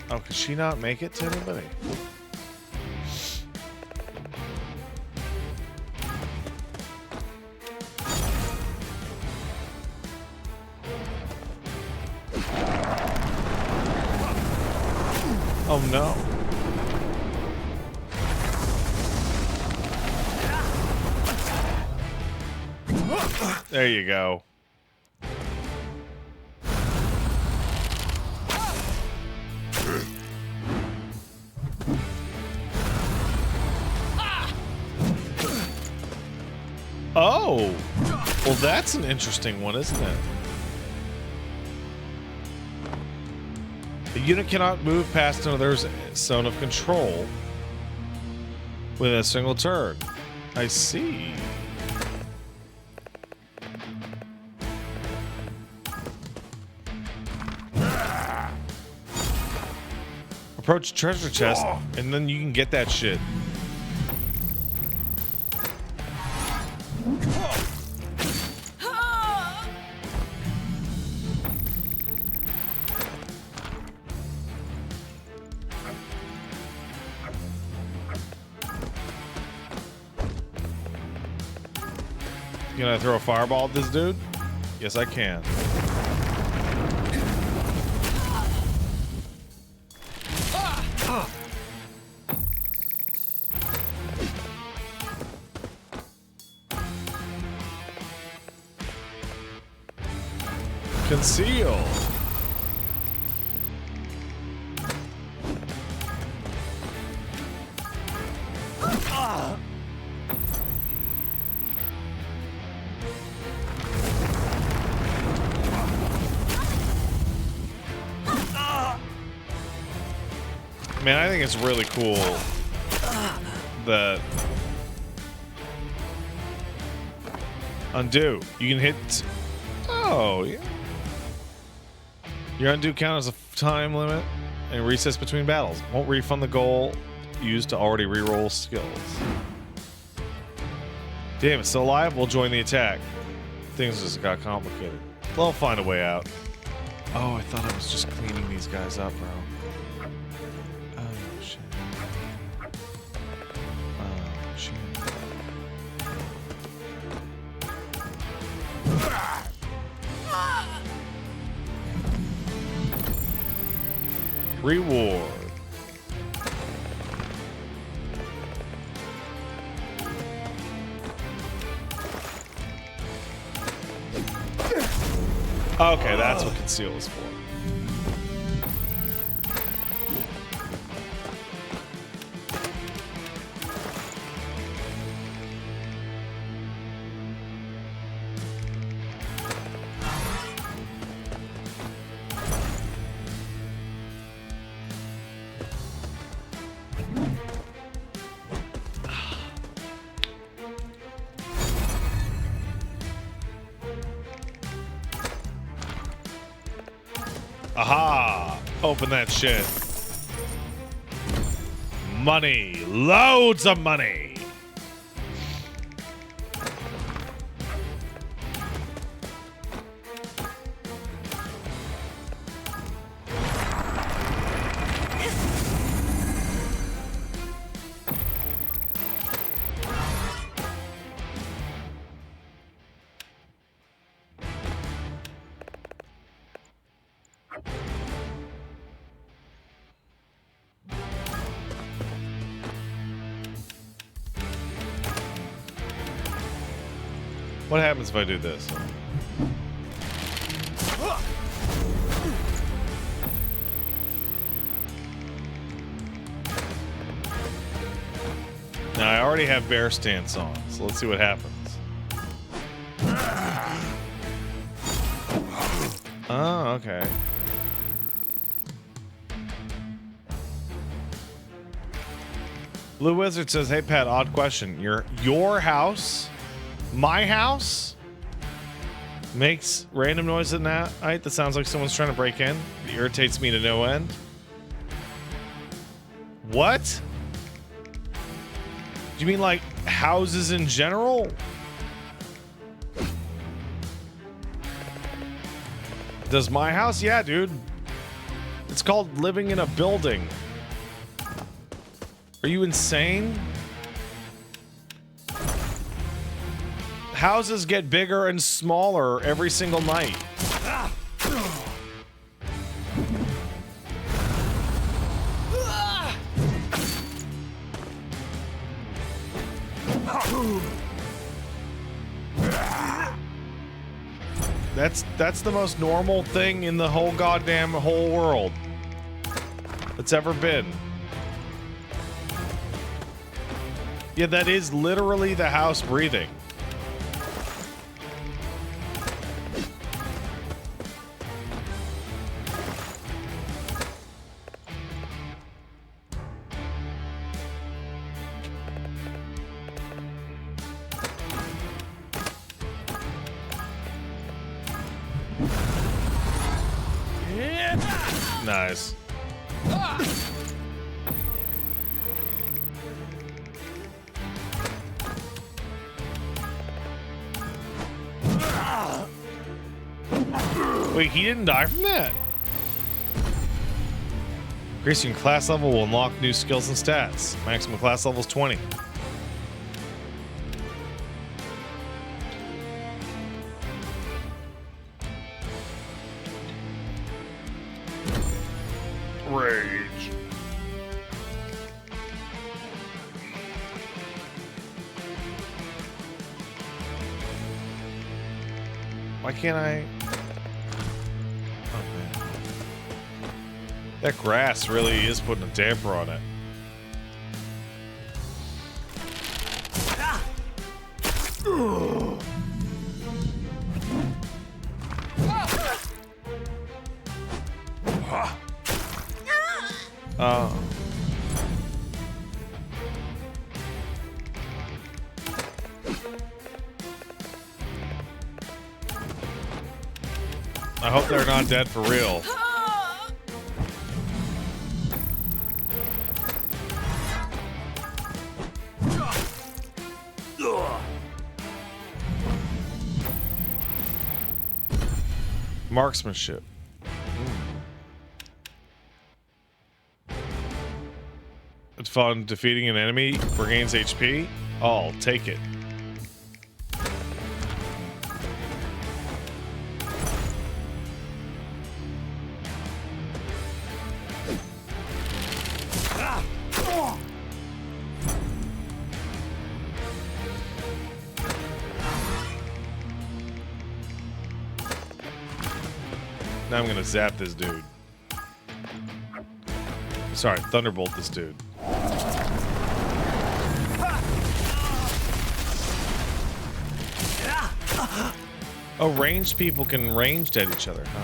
Oh, could she not make it to anybody? Oh no. There you go. Oh, well, that's an interesting one, isn't it? The unit cannot move past another's zone of control within a single turn. I see. Approach treasure chest, and then you can get that shit. You gonna throw a fireball at this dude? Yes, I can. Conceal. Man, I think it's really cool that undo. You can hit. Oh, yeah. Your undo count as a time limit and recess between battles. Won't refund the goal used to already reroll skills. Damn, it's still alive? We'll join the attack. Things just got complicated. They'll find a way out. Oh, I thought I was just cleaning these guys up, bro. Oh, shit. Oh, shit. Reward. Okay, that's what conceal is for. Aha! Open that shit. Money. Loads of money. What happens if I do this? Now I already have bear stance on, so let's see what happens. Oh, okay. Blue Wizard says, "Hey Pat, odd question. Your house, my house, makes random noise at night that sounds like someone's trying to break in. It irritates me to no end." What? Do you mean like houses in general? Does my house? Yeah, dude. It's called living in a building. Are you insane? Houses get bigger and smaller every single night. That's the most normal thing in the whole goddamn whole world that's ever been. Yeah, that is literally the house breathing. Nice. Wait, he didn't die from that? Increasing class level will unlock new skills and stats. Maximum class level is 20. Rage. Why can't I? Oh, man. That grass really is putting a damper on it. Oh. I hope they're not dead for real. Marksmanship. It's fun. Defeating an enemy regains HP. I'll take it. Now I'm gonna zap this dude. Sorry, thunderbolt this dude. Oh, ranged people can ranged at each other, huh?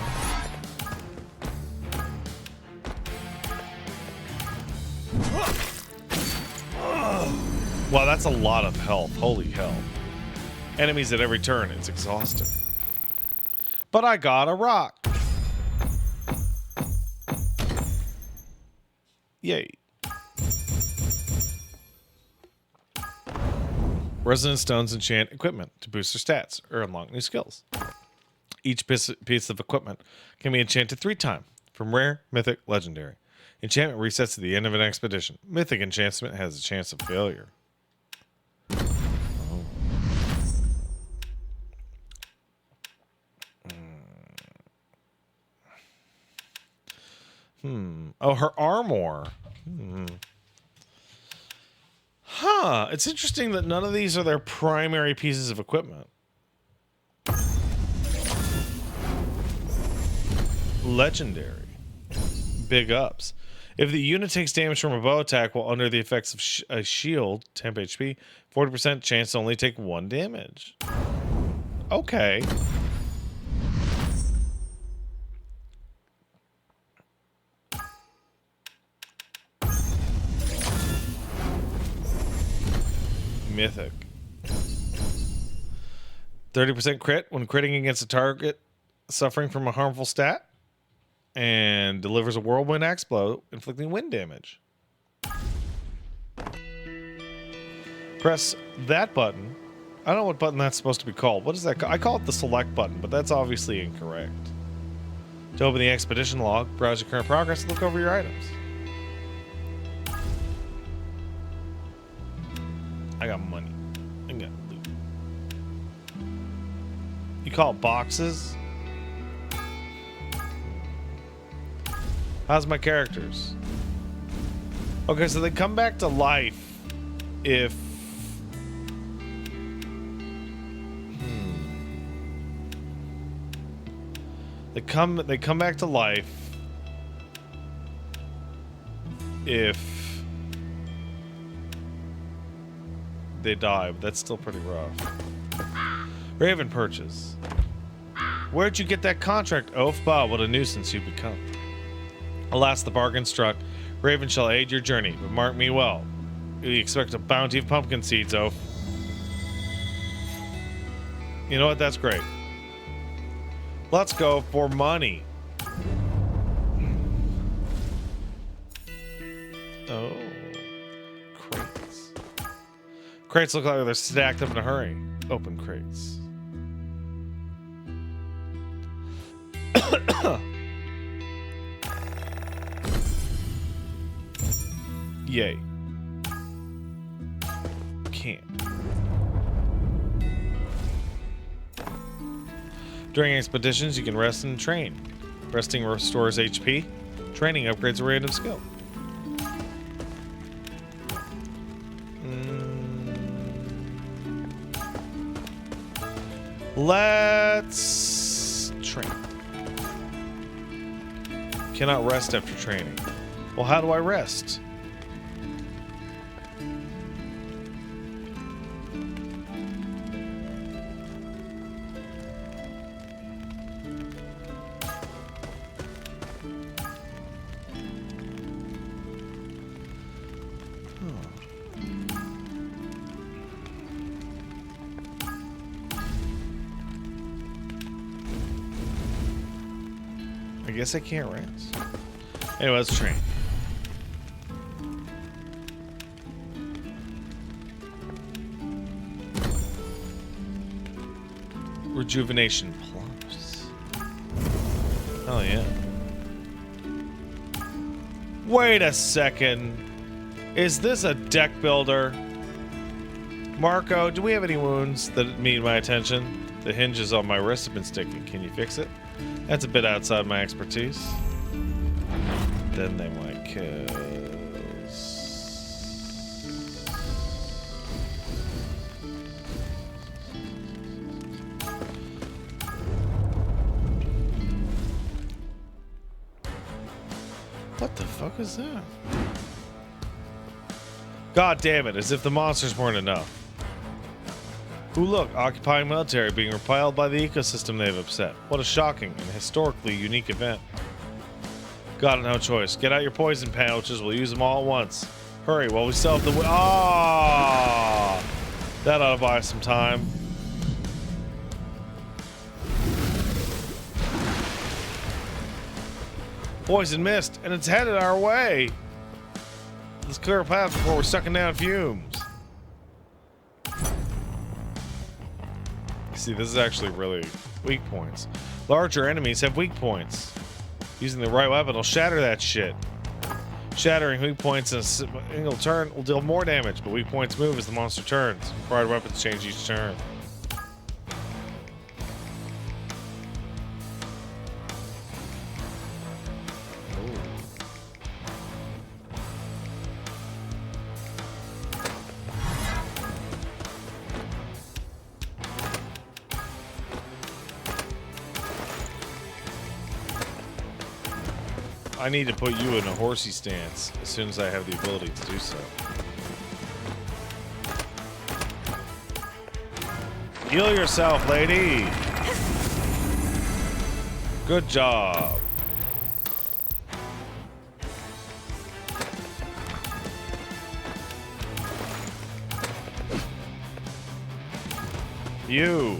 Wow, that's a lot of health. Holy hell. Enemies at every turn. It's exhausting. But I got a rock. Yay. Resonant stones enchant equipment to boost their stats or unlock new skills. Each piece of equipment can be enchanted 3 times, from rare, mythic, legendary. Enchantment resets at the end of an expedition. Mythic enchantment has a chance of failure. Oh, her armor. Huh. It's interesting that none of these are their primary pieces of equipment. Legendary. Big ups. If the unit takes damage from a bow attack while under the effects of a shield, temp HP, 40% chance to only take 1 damage. Okay. Mythic. 30% crit when critting against a target suffering from a harmful stat. And delivers a whirlwind axe blow, inflicting wind damage. Press that button. I don't know what button that's supposed to be called. What is that? I call it the select button, but that's obviously incorrect. To open the expedition log, browse your current progress, and look over your items. I got money. I got loot. You call it boxes? How's my characters? Okay, so they come back to life if... They come back to life if they die, but that's still pretty rough. Raven purchase. Where'd you get that contract, Oaf? Bah, what a nuisance you've become. Alas, the bargain struck. Raven shall aid your journey, but mark me well. We expect a bounty of pumpkin seeds, Oaf. You know what? That's great. Let's go for money. Oh. Crates. Crates look like they're stacked up in a hurry. Open crates. Yay. Can't. During expeditions, you can rest and train. Resting restores HP. Training upgrades a random skill. Let's train. Cannot rest after training. Well, how do I rest? I guess I can't rest. Anyway, let's train. Rejuvenation plus. Oh yeah. Wait a second. Is this a deck builder? Marco, do we have any wounds that need my attention? The hinges on my wrist have been sticking. Can you fix it? That's a bit outside my expertise. Then they might kill. What the fuck is that? God damn it, as if the monsters weren't enough. Ooh, look, occupying military being repelled by the ecosystem they've upset. What a shocking and historically unique event. Got no choice. Get out your poison pouches. We'll use them all at once. Hurry while we still have the... Ah! That ought to buy some time. Poison mist, and it's headed our way. Let's clear a path before we're sucking down fumes. See, this is actually really weak points. Larger enemies have weak points. Using the right weapon will shatter that shit. Shattering weak points in a single turn will deal more damage, but weak points move as the monster turns. Required weapons change each turn. I need to put you in a horsey stance as soon as I have the ability to do so. Heal yourself, lady! Good job. You.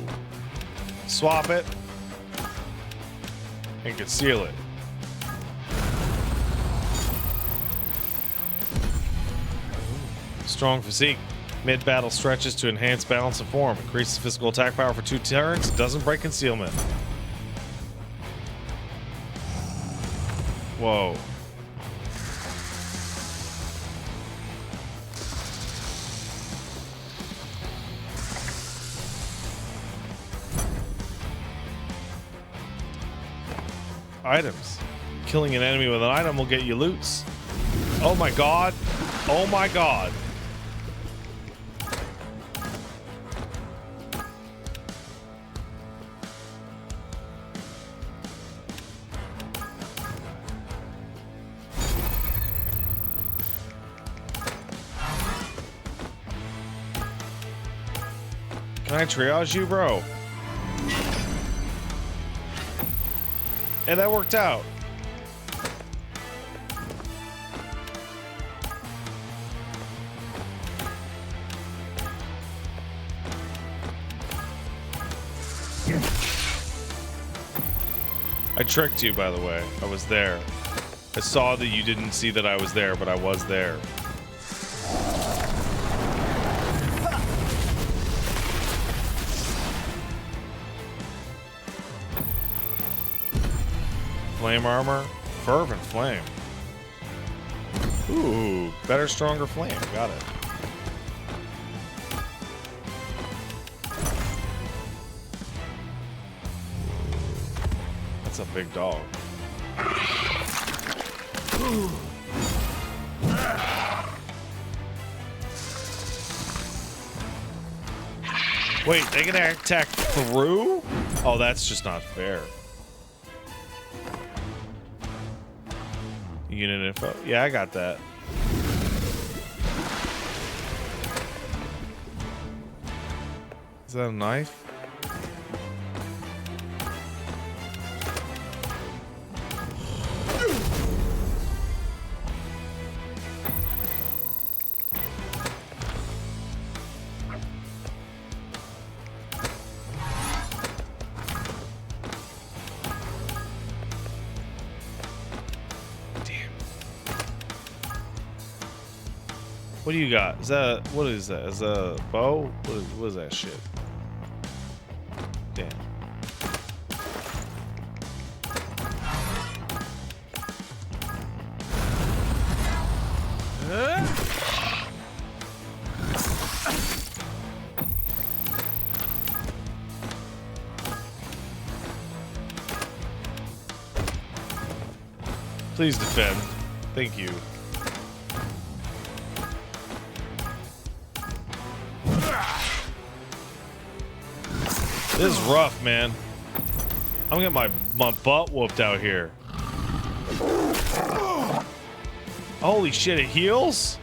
Swap it. And conceal it. Strong physique. Mid-battle stretches to enhance balance and form. Increases physical attack power for 2 turns. Doesn't break concealment. Whoa. Items. Killing an enemy with an item will get you loots. Oh my god. Oh my god. Can I triage you, bro? And that worked out. I tricked you, by the way. I was there. I saw that you didn't see that I was there, but I was there. Flame armor. Fervent flame. Ooh, better, stronger flame. Got it. That's a big dog. Wait, they can attack through? Oh, that's just not fair. Unit info. Yeah, I got that. Is that a knife? What do you got? Is that, what is that? Is that a bow? What is that shit? Damn. Please defend. Thank you. This is rough, man. I'm getting my butt whooped out here. Holy shit, it heals?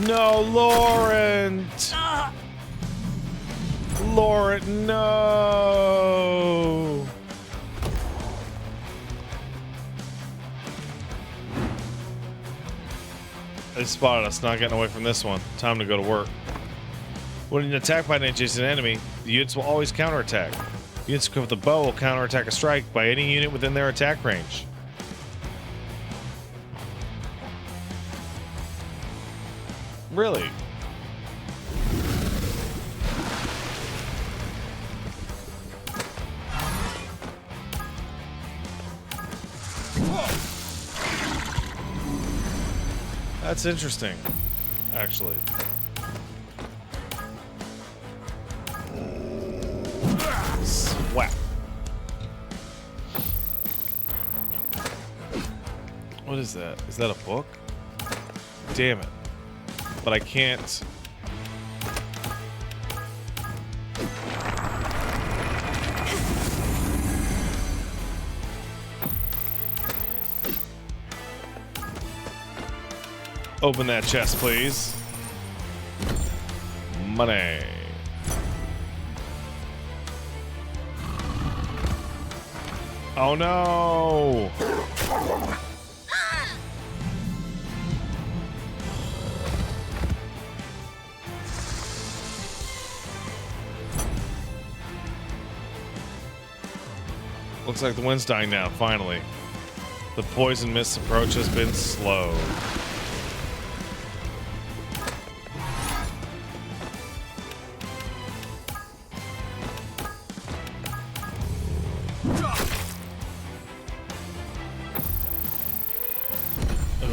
No, Laurent! Laurent, no! They spotted us, not getting away from this one. Time to go to work. When an attack by an adjacent enemy, the units will always counterattack. Units equipped with a bow will counterattack a strike by any unit within their attack range. Really? That's interesting, actually. Swap. What is that? Is that a book? Damn it. But I can't. Open that chest, please. Money. Oh no! Looks like the wind's dying down, finally. The poison mist approach has been slowed.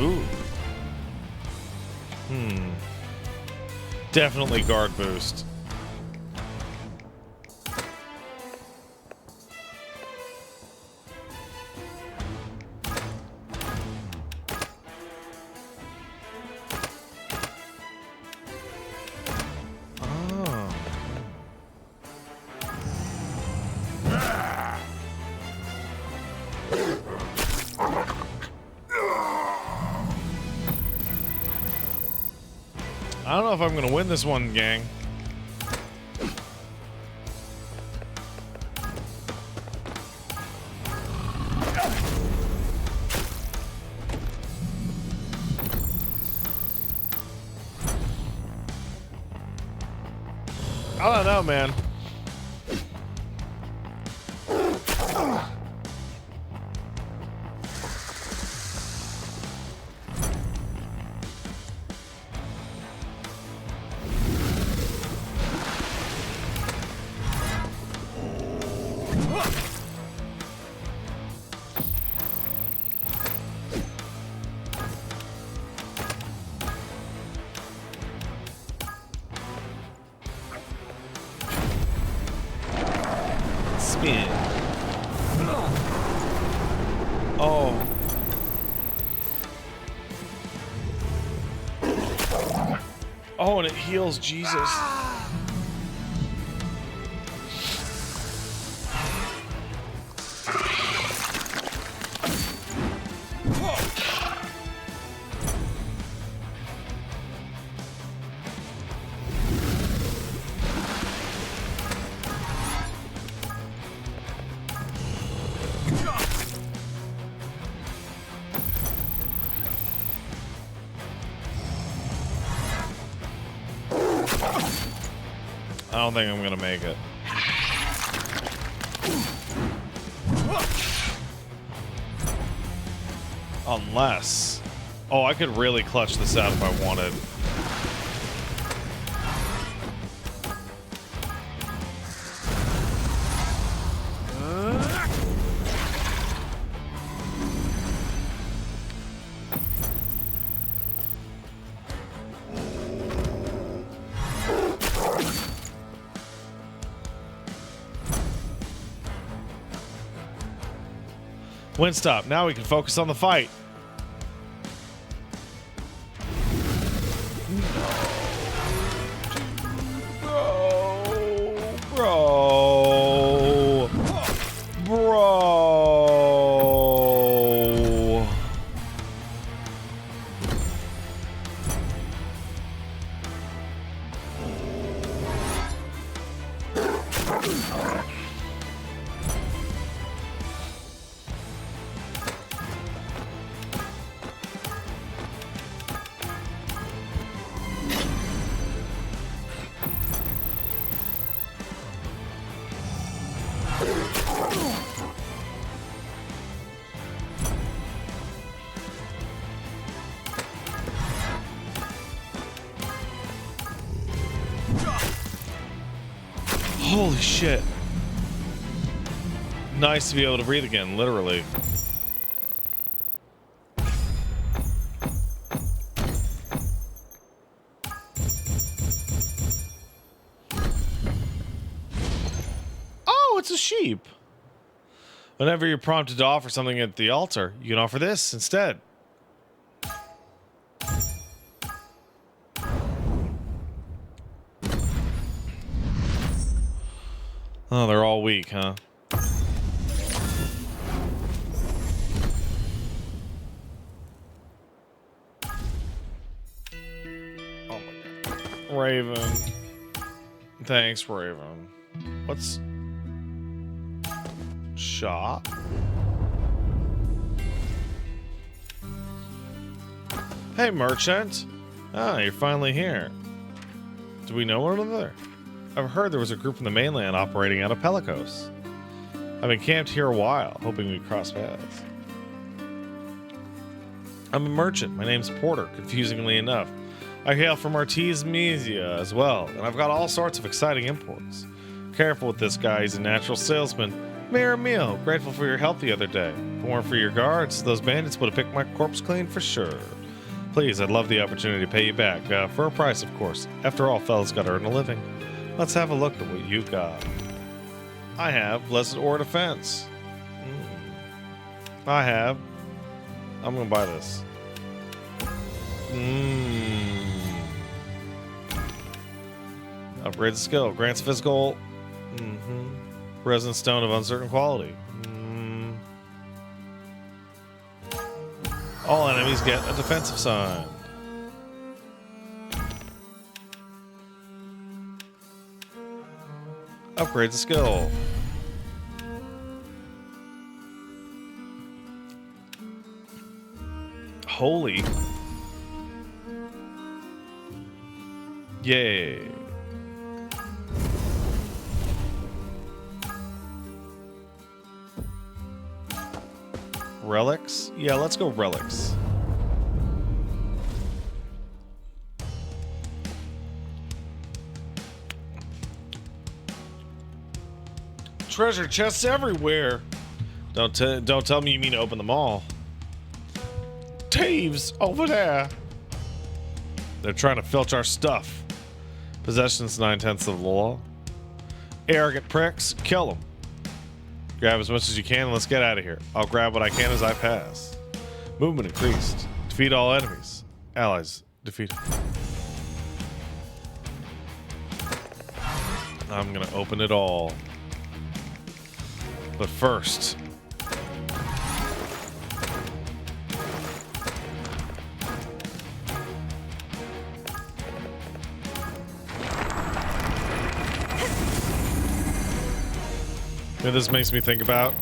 Ooh. Definitely guard boost. I don't know if I'm gonna win this one, gang. I don't know, man. Spin. Oh. Oh, and it heals Jesus. I don't think I'm gonna make it. Unless... Oh, I could really clutch this out if I wanted. Wind stop. Now we can focus on the fight. Bro. Holy shit. Nice to be able to breathe again, literally. Oh, it's a sheep. Whenever you're prompted to offer something at the altar, you can offer this instead. Oh, they're all weak, huh? Oh my god. Raven. Thanks, Raven. What's... Shop? Hey, merchant. Ah, you're finally here. Do we know one another? I've heard there was a group from the mainland operating out of Pelikos. I've been camped here a while, hoping we'd cross paths. I'm a merchant. My name's Porter, confusingly enough. I hail from Artemisia as well, and I've got all sorts of exciting imports. Careful with this guy, he's a natural salesman. Mayor Emil, grateful for your help the other day. If it weren't for your guards, those bandits would have picked my corpse clean for sure. Please, I'd love the opportunity to pay you back, for a price, of course. After all, fellas gotta earn a living. Let's have a look at what you've got. I have Blessed Ore Defense. I have. I'm gonna buy this. Upgrade the skill. Grants physical. Resonant stone of uncertain quality. All enemies get a defensive sign. Upgrades the skill. Holy. Yay. Relics? Yeah, let's go relics. Treasure chests everywhere. Don't tell me you mean to open them all. Thieves over there. They're trying to filch our stuff. Possession's 9/10 of the law. Arrogant pricks, kill them. Grab as much as you can and let's get out of here. I'll grab what I can as I pass. Movement increased. Defeat all enemies. Allies defeated. I'm gonna open it all. But first, this makes me think about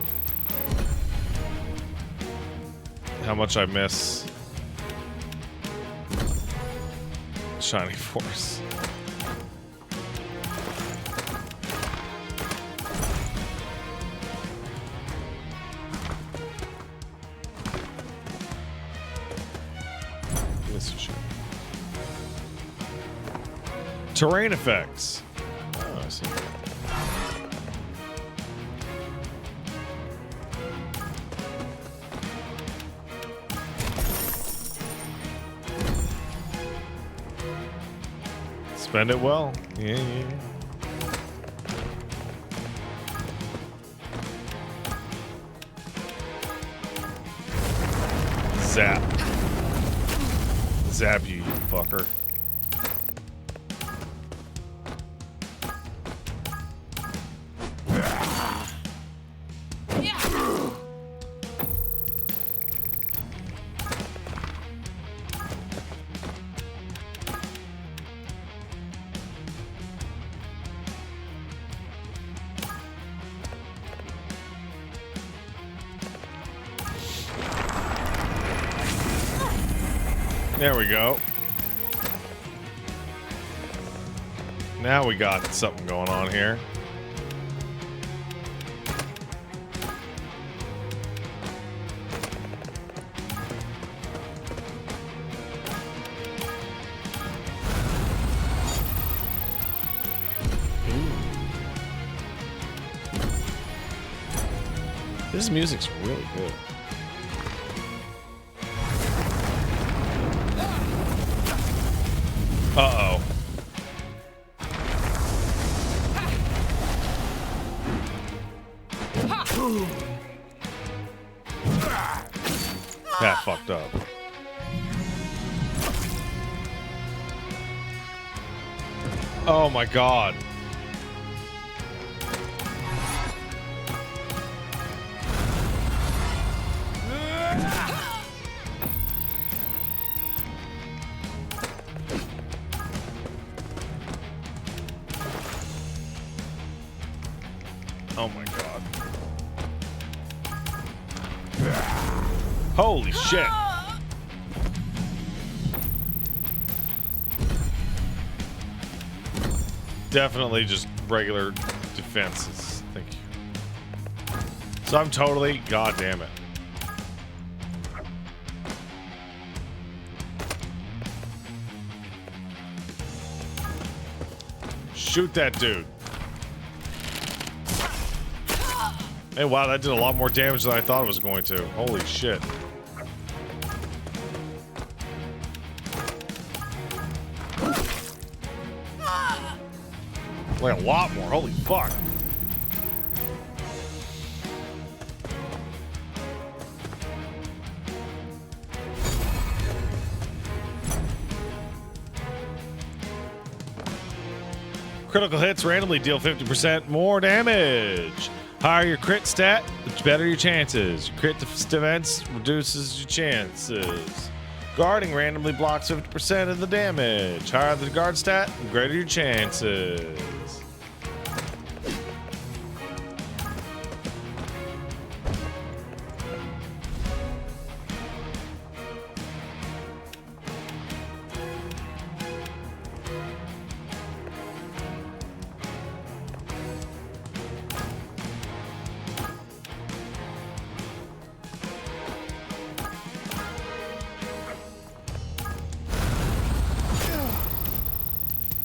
how much I miss Shining Force. Terrain effects. Oh, I see. Spend it well. Yeah. Zap. Zap you fucker. There we go. Now we got something going on here. This music's really good. Uh-oh. That fucked up. Oh my god. Oh my god. Holy shit. Definitely just regular defenses. Thank you. So I'm totally, god damn it. Shoot that dude. Hey, wow, that did a lot more damage than I thought it was going to. Holy shit. Like a lot more. Holy fuck. Critical hits randomly deal 50% more damage. Higher your crit stat, the better your chances. Your crit defense reduces your chances. Guarding randomly blocks 50% of the damage. Higher the guard stat, the greater your chances.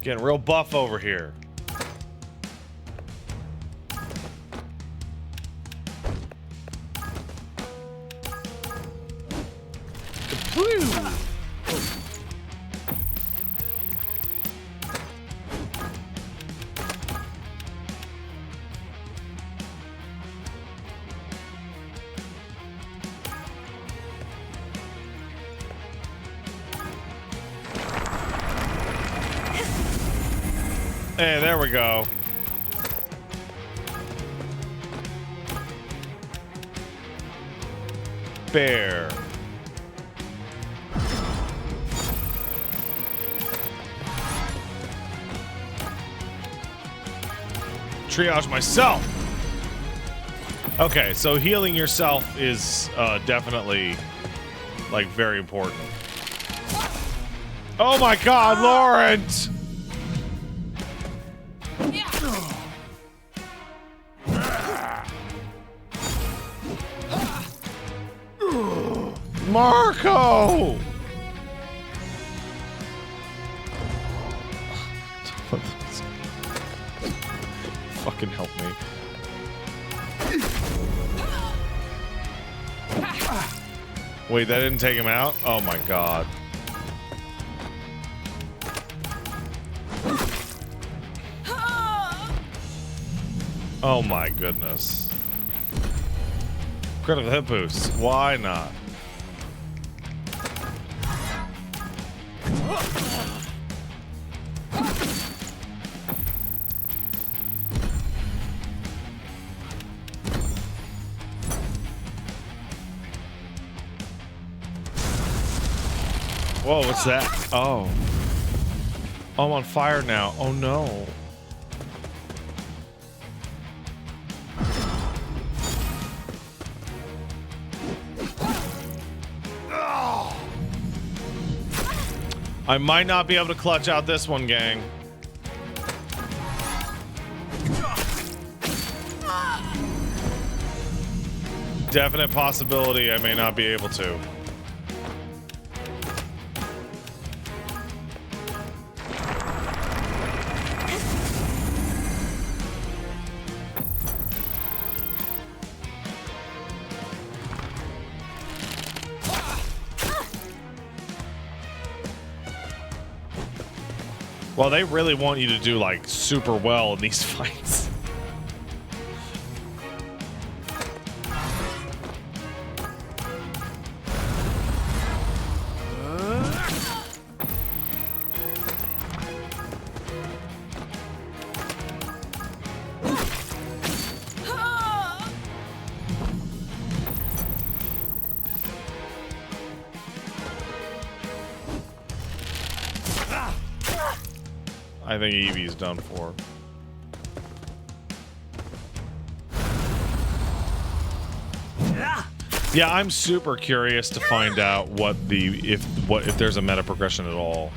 Getting real buff over here. Hey, there we go. Bear. Triage myself. Okay, so healing yourself is definitely like very important. Oh my God, Laurent! Marco! Fucking help me. Wait, that didn't take him out? Oh my God. Oh my goodness. Critical hit boost. Why not? Whoa, what's that? Oh. Oh, I'm on fire now. Oh no. I might not be able to clutch out this one, gang. Definite possibility I may not be able to. Well, they really want you to do, like, super well in these fights. I think Eevee's done for. Yeah, I'm super curious to find out what if there's a meta progression at all.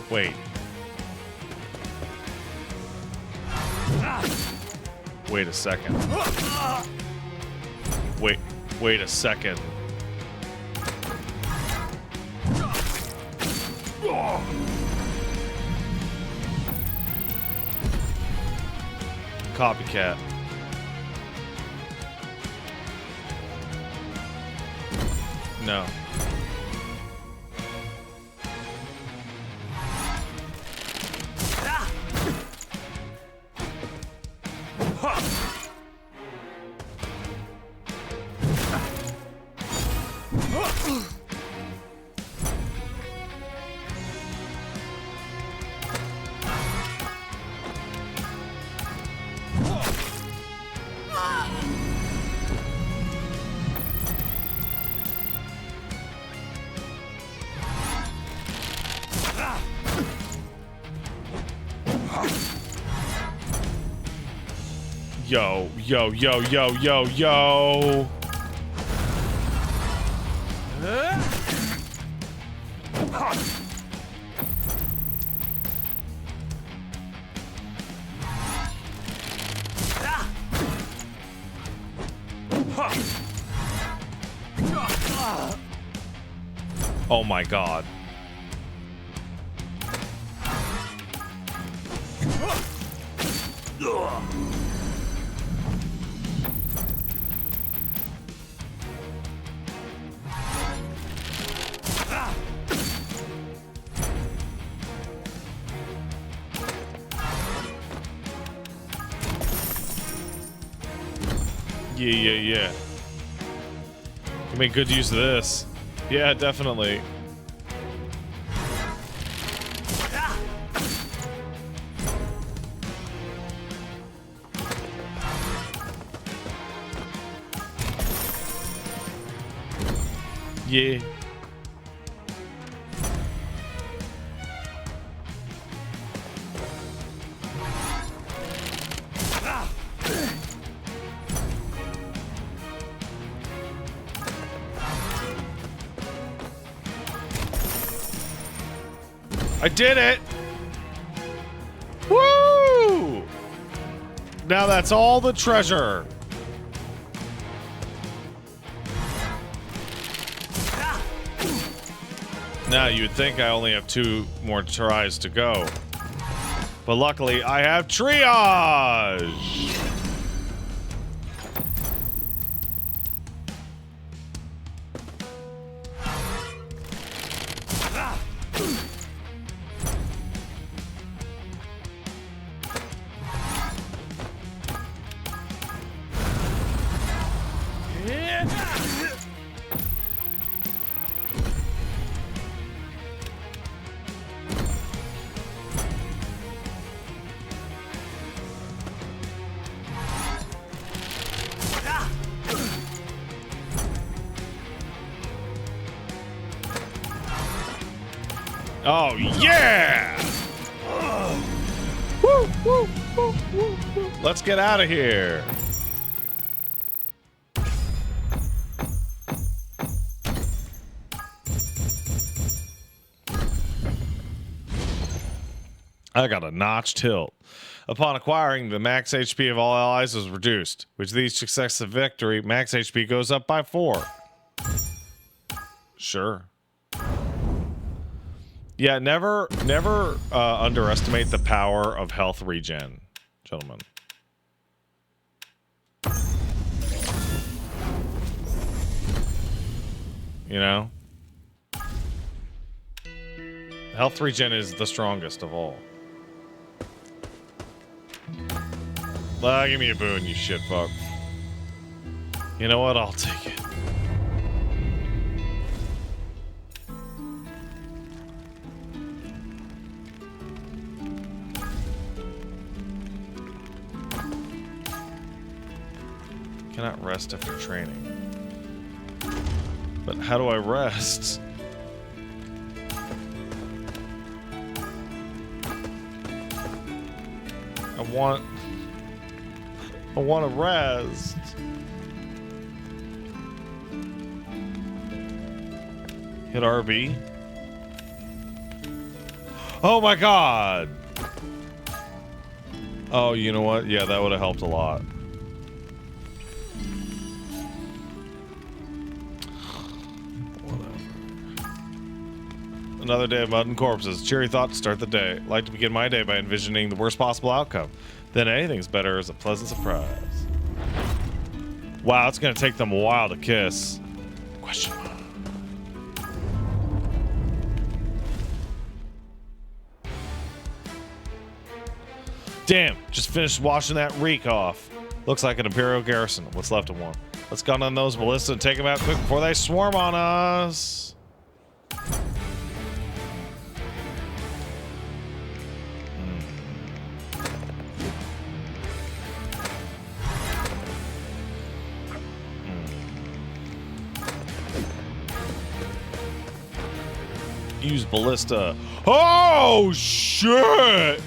Wait. Wait a second. Wait a second. Copycat. No. Yo, yo, yo, yo, yo, yo. Oh my God. Yeah. You make good use of this. Yeah, definitely. Yeah. I did it! Woo! Now that's all the treasure. Now you'd think I only have 2 more tries to go. But luckily I have triage! Oh, yeah! Woo, woo, woo, woo, woo. Let's get out of here. I got a notched hilt. Upon acquiring, the max HP of all allies is reduced. With each successive victory, max HP goes up by 4. Sure. Yeah, never underestimate the power of health regen, gentlemen. You know? Health regen is the strongest of all. Give me a boon, you shit fuck. You know what? I'll take it. Cannot rest after training. But how do I rest? I want to rest. Hit RB. Oh my god. Oh, you know what? Yeah, that would have helped a lot. Another day of mud and corpses. Cheery thought to start the day. Like to begin my day by envisioning the worst possible outcome. Then anything's better as a pleasant surprise. Wow, it's gonna take them a while to kiss. Question mark. Damn, just finished washing that reek off. Looks like an Imperial garrison. What's left of one? Let's gun on those ballistas and take them out quick before they swarm on us. Use ballista. Oh shit!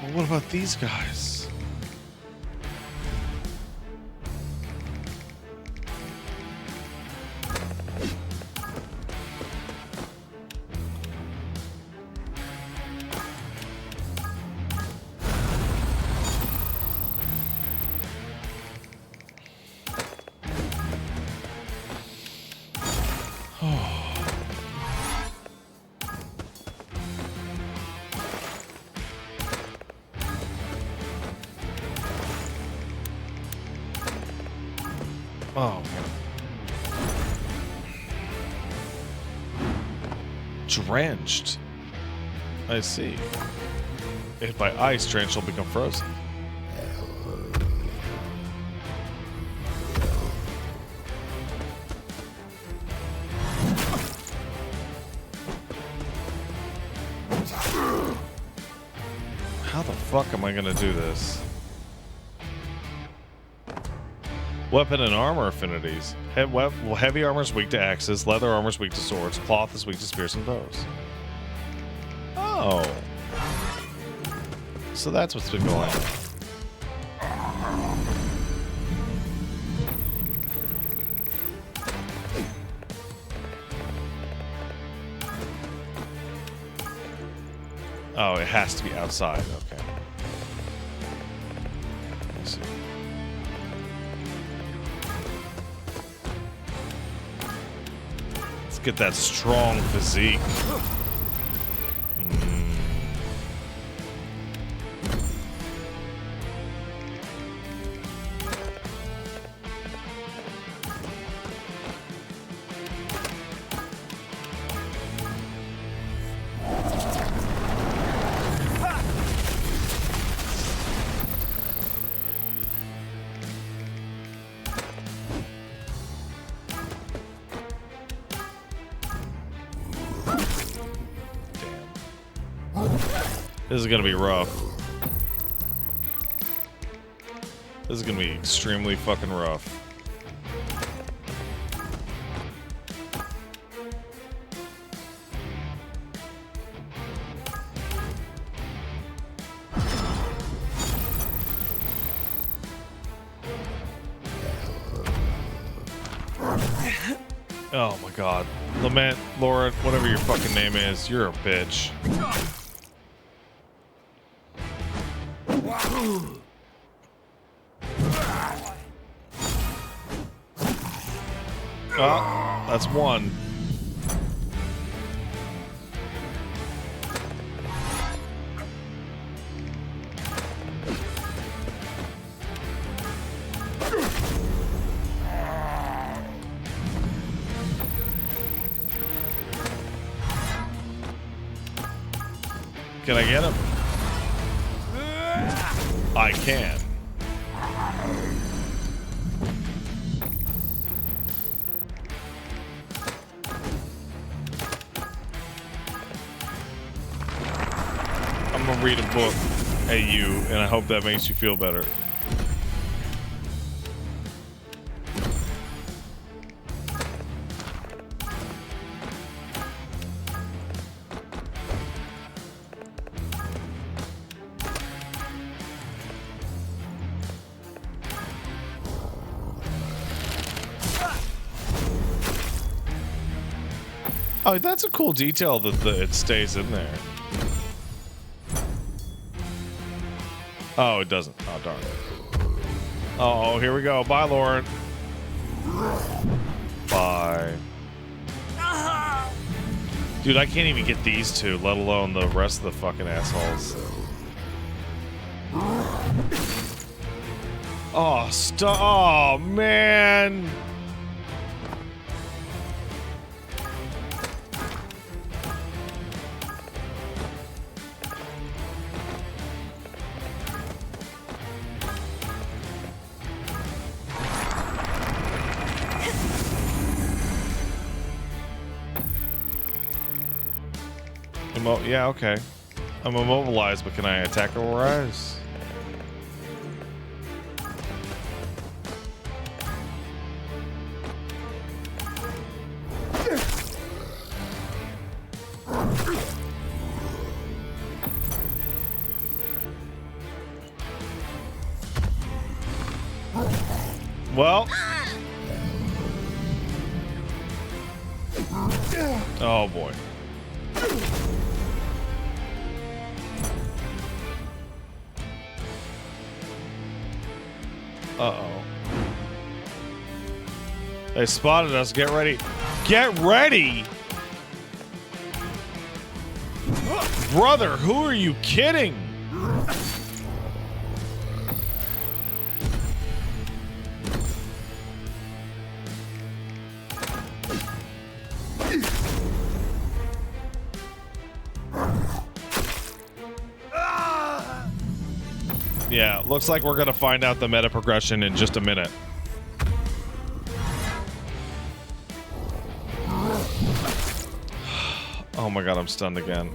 Well, what about these guys? Oh, drenched. I see. If by ice, drenched will become frozen. How the fuck am I gonna do this? Weapon and armor affinities. Heavy armor is weak to axes. Leather armor is weak to swords. Cloth is weak to spears and bows. Oh. So that's what's been going on. Oh, it has to be outside. Okay. Let's see. Let's get that strong physique. This is gonna be rough. This is gonna be extremely fucking rough. Oh my god. Lament, Laura, whatever your fucking name is, you're a bitch. Oh, that's one. Can I get him? I can. I'm gonna read a book at you, and I hope that makes you feel better. Oh, that's a cool detail that it stays in there. Oh, it doesn't. Oh, darn it. Oh, here we go. Bye, Lauren. Bye. Dude, I can't even get these two, let alone the rest of the fucking assholes. Oh, oh, man. Yeah, okay. I'm immobilized, but can I attack or rise? Well. Oh boy. Uh-oh. They spotted us. Get ready. Get ready! Brother, who are you kidding? Yeah, looks like we're gonna find out the meta progression in just a minute. Oh my god, I'm stunned again.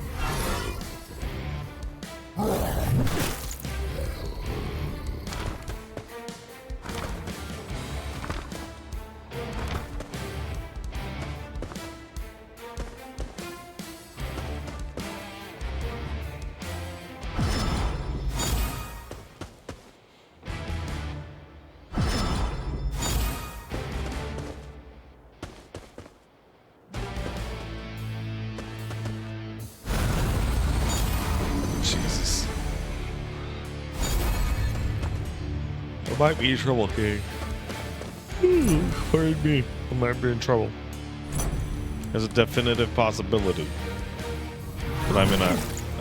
Jesus. I might be in trouble, King. Pardon me. I might be in trouble. There's a definitive possibility that I'm in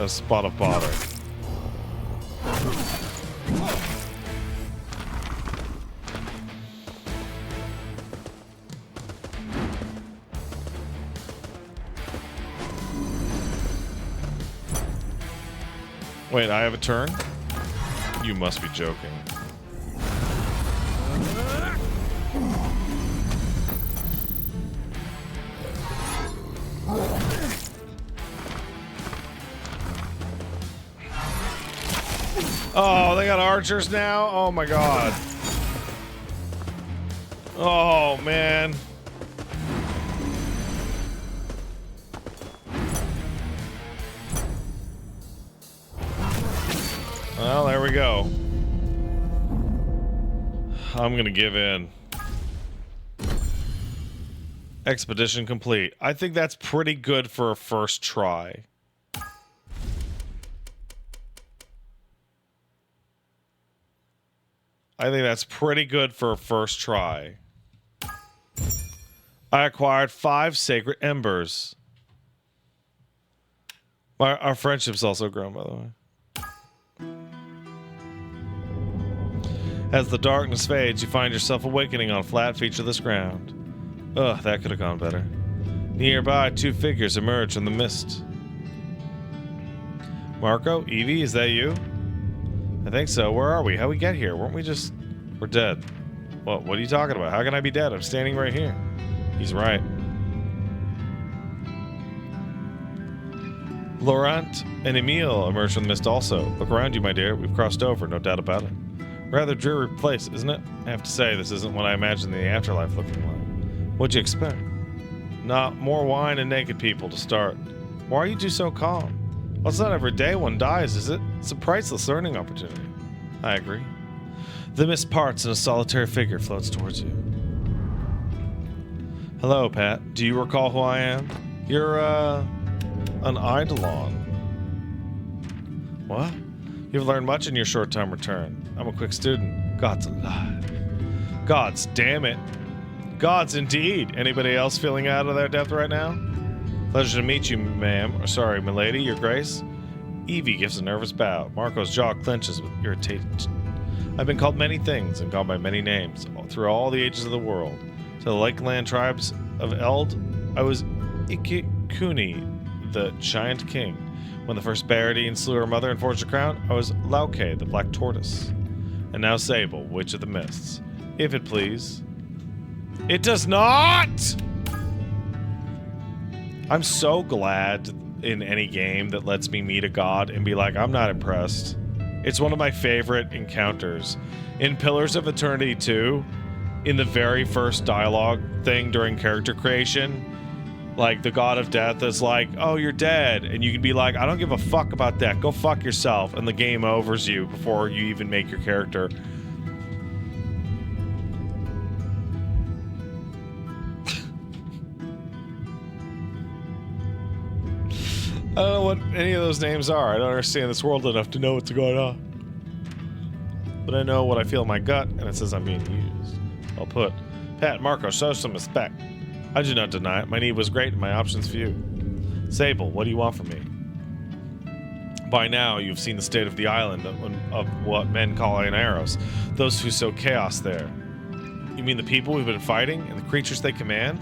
a spot of bother. Wait, I have a turn? You must be joking. Oh, they got archers now? Oh my god. Oh, man. Well, there we go. I'm gonna give in. Expedition complete. I think that's pretty good for a first try. I think that's pretty good for a first try. I acquired 5 sacred embers. Our friendship's also grown, by the way. As the darkness fades, you find yourself awakening on a flat, featureless ground. Ugh, that could have gone better. Nearby, 2 figures emerge from the mist. Marco? Evie, is that you? I think so. Where are we? How'd we get here? Weren't we just... We're dead. What are you talking about? How can I be dead? I'm standing right here. He's right. Laurent and Emile emerge from the mist also. Look around you, my dear. We've crossed over, no doubt about it. Rather dreary place, isn't it? I have to say, this isn't what I imagined the afterlife looking like. What'd you expect? Not more wine and naked people to start. Why are you two so calm? Well, it's not every day one dies, is it? It's a priceless learning opportunity. I agree. The mist parts and a solitary figure floats towards you. Hello, Pat. Do you recall who I am? You're, an Eidolon. What? You've learned much in your short time return. I'm a quick student. God's alive. Gods, damn it. Gods, indeed. Anybody else feeling out of their depth right now? Pleasure to meet you, ma'am. Or sorry, milady, your grace. Evie gives a nervous bow. Marco's jaw clenches with irritation. I've been called many things and called by many names through all the ages of the world. To the Lakeland tribes of Eld, I was Ikikuni, the giant king. When the first Baradine slew her mother and forged a crown, I was Lauke, the black tortoise. And now Sable, witch of the mists. If it please. It does not! I'm so glad in any game that lets me meet a god and be like, I'm not impressed. It's one of my favorite encounters. In Pillars of Eternity 2, in the very first dialogue thing during character creation, like, the god of death is like, oh, you're dead. And you can be like, I don't give a fuck about that. Go fuck yourself. And the game overs you before you even make your character. I don't know what any of those names are. I don't understand this world enough to know what's going on. But I know what I feel in my gut, and it says I'm being used. Well put. Pat, Marco, show some respect. I do not deny it. My need was great and my options few. Sable, what do you want from me? By now, you've seen the state of the island of what men call Aeros, those who sow chaos there. You mean the people we've been fighting and the creatures they command?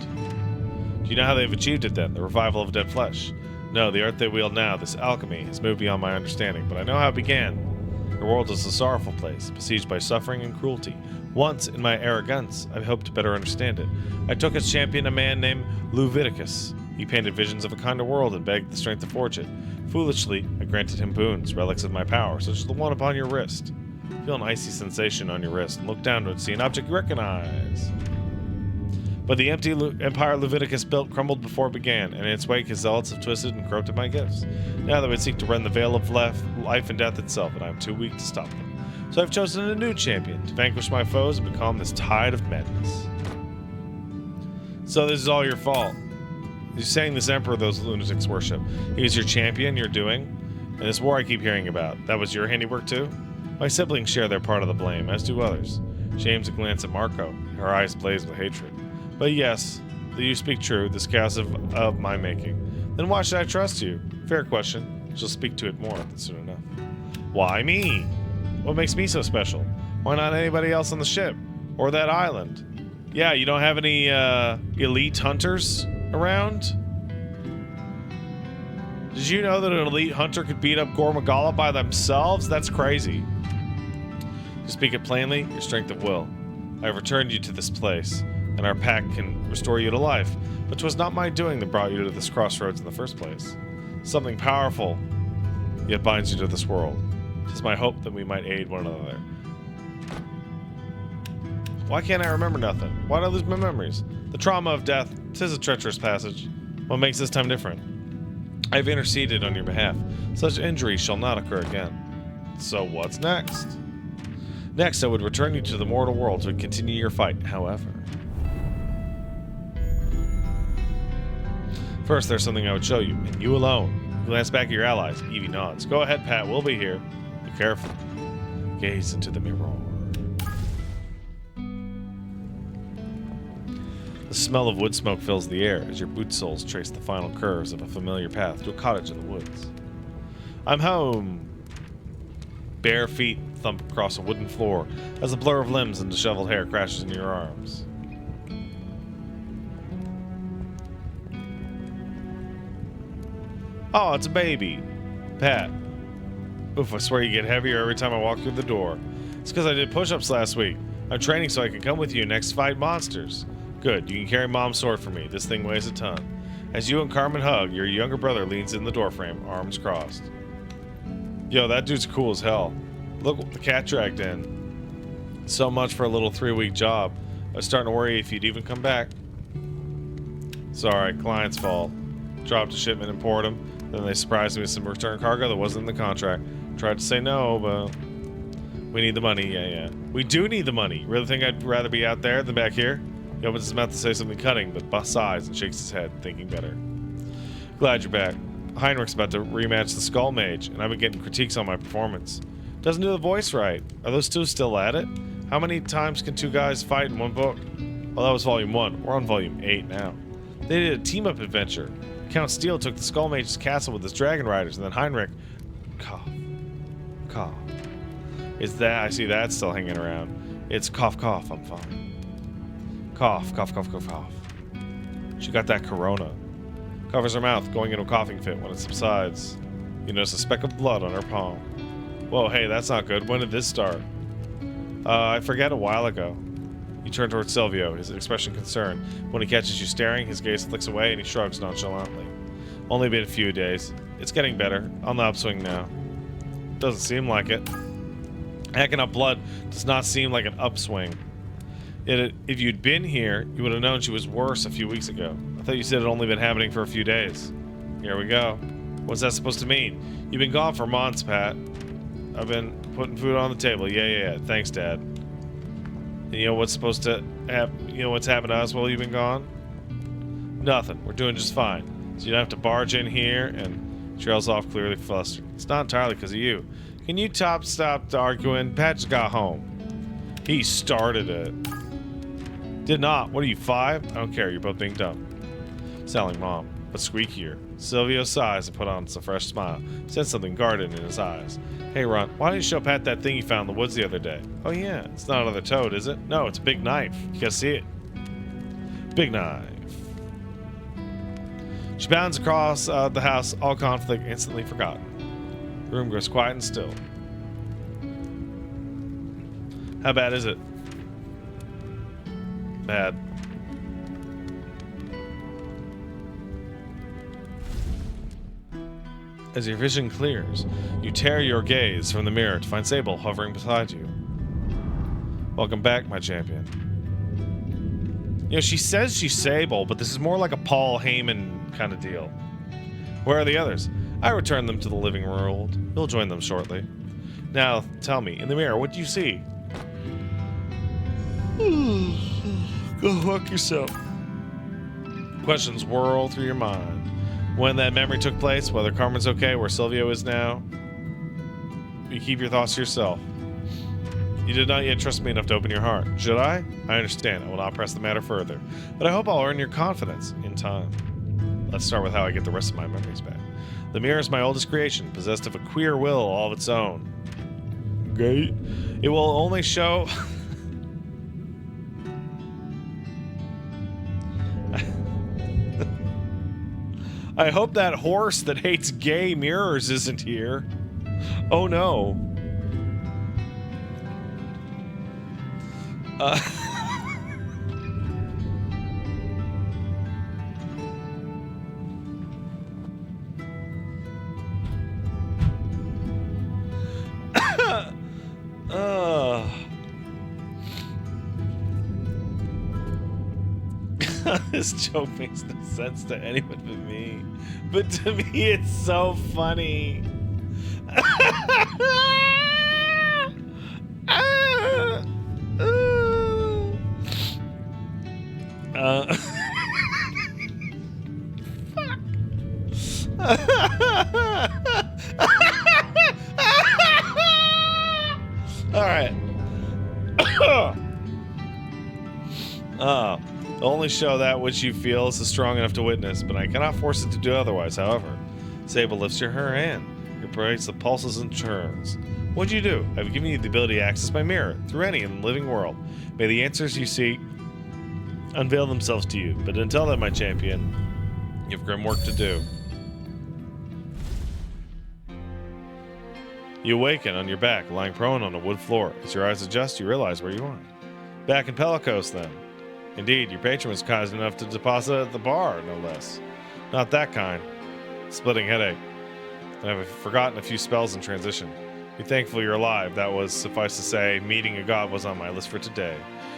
Do you know how they've achieved it then, the revival of dead flesh? No, the art they wield now, this alchemy, has moved beyond my understanding, but I know how it began. Your world is a sorrowful place, besieged by suffering and cruelty. Once, in my arrogance, I hoped to better understand it. I took as champion a man named Leviticus. He painted visions of a kinder world and begged the strength to forge it. Foolishly, I granted him boons, relics of my power, such as the one upon your wrist. Feel an icy sensation on your wrist, and look down to it, see an object you recognize. But the empty empire Leviticus built crumbled before it began, and in its wake his zealots have twisted and corrupted my gifts. Now they would seek to rend the veil of life and death itself, and I am too weak to stop them. So I've chosen a new champion to vanquish my foes and become this tide of madness. So this is all your fault. You're saying this emperor those lunatics worship. He was your champion you're doing, and this war I keep hearing about. That was your handiwork too? My siblings share their part of the blame, as do others. She aims a glance at Marco. Her eyes blaze with hatred. But yes, you speak true, this chaos of my making. Then why should I trust you? Fair question. She'll speak to it more soon enough. Why me? What makes me so special? Why not anybody else on the ship? Or that island? Yeah, you don't have any elite hunters around? Did you know that an elite hunter could beat up Gormagala by themselves? That's crazy. To speak it plainly, your strength of will. I have returned you to this place, and our pact can restore you to life. But 'twas not my doing that brought you to this crossroads in the first place. Something powerful yet binds you to this world. 'Tis my hope that we might aid one another. Why can't I remember nothing? Why did I lose my memories? The trauma of death, 'tis a treacherous passage. What makes this time different? I have interceded on your behalf. Such injury shall not occur again. So what's next? Next, I would return you to the mortal world to continue your fight, however. First, there's something I would show you, and you alone. Glance back at your allies. Evie nods. Go ahead, Pat. We'll be here. Be careful. Gaze into the mirror. The smell of wood smoke fills the air as your boot soles trace the final curves of a familiar path to a cottage in the woods. I'm home. Bare feet thump across a wooden floor as a blur of limbs and disheveled hair crashes into your arms. Oh, it's a baby. Pat. Oof, I swear you get heavier every time I walk through the door. It's because I did push-ups last week. I'm training so I can come with you next fight monsters. Good, you can carry Mom's sword for me. This thing weighs a ton. As you and Carmen hug, your younger brother leans in the doorframe, arms crossed. Yo, that dude's cool as hell. Look what the cat dragged in. So much for a little 3-week job. I was starting to worry if you'd even come back. Sorry, client's fault. Dropped a shipment and poured them. Then they surprised me with some return cargo that wasn't in the contract. Tried to say no, but we need the money. Yeah. We do need the money. Really think I'd rather be out there than back here? He opens his mouth to say something cutting, but busts eyes and shakes his head, thinking better. Glad you're back. Heinrich's about to rematch the Skull Mage, and I've been getting critiques on my performance. Doesn't do the voice right. Are those two still at it? How many times can two guys fight in one book? Well, that was volume 1. We're on volume 8 now. They did a team-up adventure. Count Steele took the Skull Mage's castle with his dragon riders, and then Heinrich... Cough. Is that... I see that still hanging around. It's cough, I'm fine. Cough. She got that corona. Covers her mouth, going into a coughing fit. When it subsides, you notice a speck of blood on her palm. Whoa, hey, that's not good. When did this start? I forget, a while ago. You turn towards Silvio, his expression concerned. When he catches you staring, his gaze flicks away and he shrugs nonchalantly. Only been a few days. It's getting better. On the upswing now. Doesn't seem like it. Hacking up blood does not seem like an upswing. If you'd been here, you would have known she was worse a few weeks ago. I thought you said it only been happening for a few days. Here we go. What's that supposed to mean? You've been gone for months, Pat. I've been putting food on the table. Yeah. Thanks, Dad. And you know what's supposed to happen? You know what's happened to us while you've been gone? Nothing. We're doing just fine. So you don't have to barge in here and trails off clearly flustered. It's not entirely because of you. Can you stop arguing? Pat just got home. He started it. Did not. What are you, 5? I don't care. You're both being dumb. Sounding Mom, but squeakier. Silvio sighs and put on a fresh smile. Said something guarded in his eyes. Hey, Ron, why didn't you show Pat that thing you found in the woods the other day? Oh, yeah. It's not another toad, is it? No, it's a big knife. You gotta see it. Big knife. She bounds across the house, all conflict instantly forgotten. The room grows quiet and still. How bad is it? Bad. As your vision clears, you tear your gaze from the mirror to find Sable hovering beside you. Welcome back, my champion. You know, she says she's Sable, but this is more like a Paul Heyman kind of deal. Where are the others? I returned them to the living world. You'll join them shortly. Now, tell me, in the mirror, what do you see? Go fuck yourself. Questions whirl through your mind. When that memory took place, whether Carmen's okay, where Silvio is now, you keep your thoughts to yourself. You did not yet trust me enough to open your heart. Should I? I understand. I will not press the matter further. But I hope I'll earn your confidence in time. Let's start with how I get the rest of my memories back. The mirror is my oldest creation, possessed of a queer will all of its own. Okay. It will only show... I hope that horse that hates gay mirrors isn't here. Oh no. This joke makes no sense to anyone but me. But to me, it's so funny. All right. Only show that which you feel is strong enough to witness, but I cannot force it to do otherwise. However, Sable lifts her hand. It breaks the pulses and churns. What'd you do? I've given you the ability to access my mirror through any in the living world. May the answers you seek unveil themselves to you. But until then, my champion, you have grim work to do. You awaken on your back, lying prone on a wood floor. As your eyes adjust, you realize where you are. Back in Pelikos, then. Indeed, your patron was kind enough to deposit at the bar, no less. Not that kind. Splitting headache. And I've forgotten a few spells in transition. Be thankful you're alive. That was, suffice to say, meeting a god was on my list for today.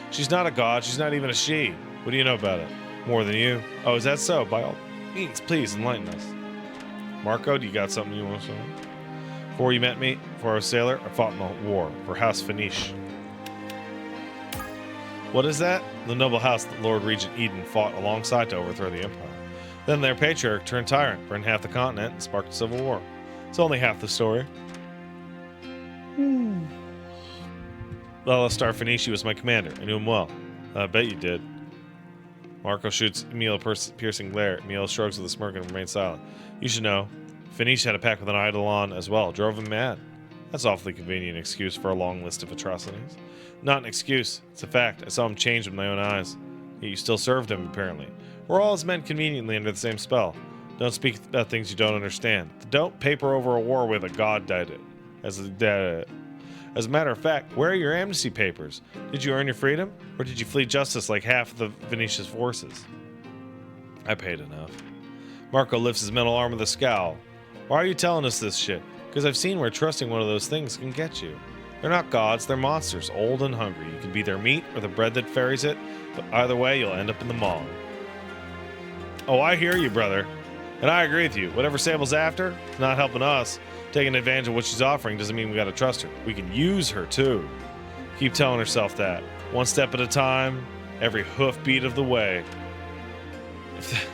She's not a god. She's not even a she. What do you know about it? More than you? Oh, is that so? By all means, please enlighten us. Marco, do you got something you want to say? Before you met me, before I was a sailor, I fought in the war for House Phoenice. What is that? The noble house that Lord Regent Eden fought alongside to overthrow the Empire. Then their patriarch turned tyrant, burned half the continent, and sparked a civil war. It's only half the story. Star Phoenici was my commander. I knew him well. I bet you did. Marco shoots Emil a piercing glare. Emil shrugs with a smirk and remains silent. You should know. Phoenici had a pact with an Eidolon as well. Drove him mad. That's an awfully convenient excuse for a long list of atrocities. Not an excuse. It's a fact. I saw him change with my own eyes. Yet you still served him, apparently. We're all as men conveniently under the same spell. Don't speak about things you don't understand. Don't paper over a war with a god died it. As a matter of fact, where are your amnesty papers? Did you earn your freedom? Or did you flee justice like half of the Venetia's forces? I paid enough. Marco lifts his metal arm with a scowl. Why are you telling us this shit? Because I've seen where trusting one of those things can get you. They're not gods, they're monsters, old and hungry. You can be their meat or the bread that ferries it, but either way, you'll end up in the maw. Oh, I hear you, brother. And I agree with you. Whatever Sable's after, it's not helping us. Taking advantage of what she's offering doesn't mean we gotta trust her. We can use her, too. Keep telling herself that. One step at a time, every hoofbeat of the way. If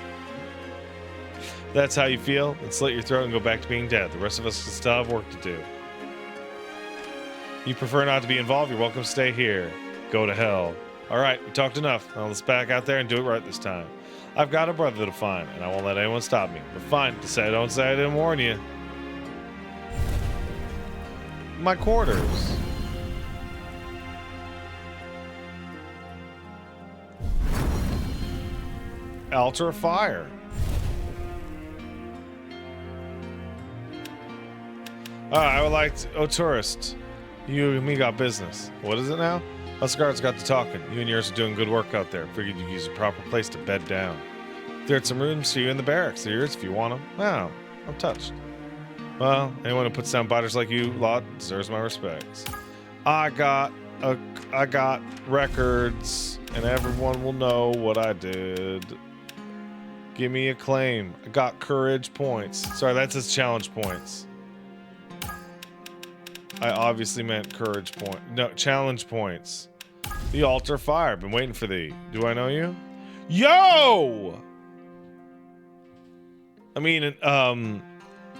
that's how you feel, then slit your throat and go back to being dead. The rest of us still have work to do. You prefer not to be involved, you're welcome to stay here. Go to hell. Alright, we talked enough. Now let's back out there and do it right this time. I've got a brother to find, and I won't let anyone stop me. But fine, to say don't say I didn't warn you. My quarters. Altar of Fire. I would like to, oh, tourist. You and me got business. What is it now? Us guards got to talking. You and yours are doing good work out there. Figured you'd use a proper place to bed down. Cleared some rooms for you in the barracks. They're yours if you want them. Wow, I'm touched. Well, anyone who puts down biters like you lot deserves my respects. I got records, and everyone will know what I did. Give me a claim. I got courage points. Sorry, that's his challenge points. I obviously meant courage point. No, challenge points. The altar fire. Been waiting for thee. Do I know you? Yo! I mean,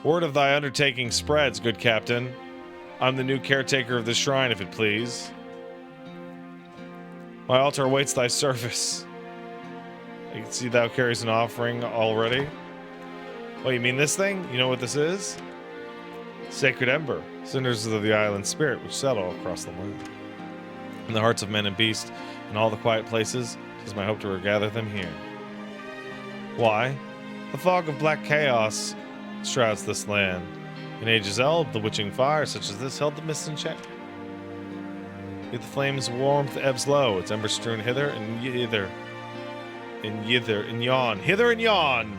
word of thy undertaking spreads, good captain. I'm the new caretaker of the shrine, if it please. My altar awaits thy service. I can see thou carries an offering already. Oh, you mean this thing? You know what this is? Sacred ember, cinders of the island spirit which settle across the land. In the hearts of men and beasts, in all the quiet places, it is my hope to regather them here. Why? The fog of black chaos shrouds this land. In ages eld, the witching fire such as this held the mist in check. Yet the flame's warmth ebbs low, its embers strewn hither and hither, and yon. Hither and yon!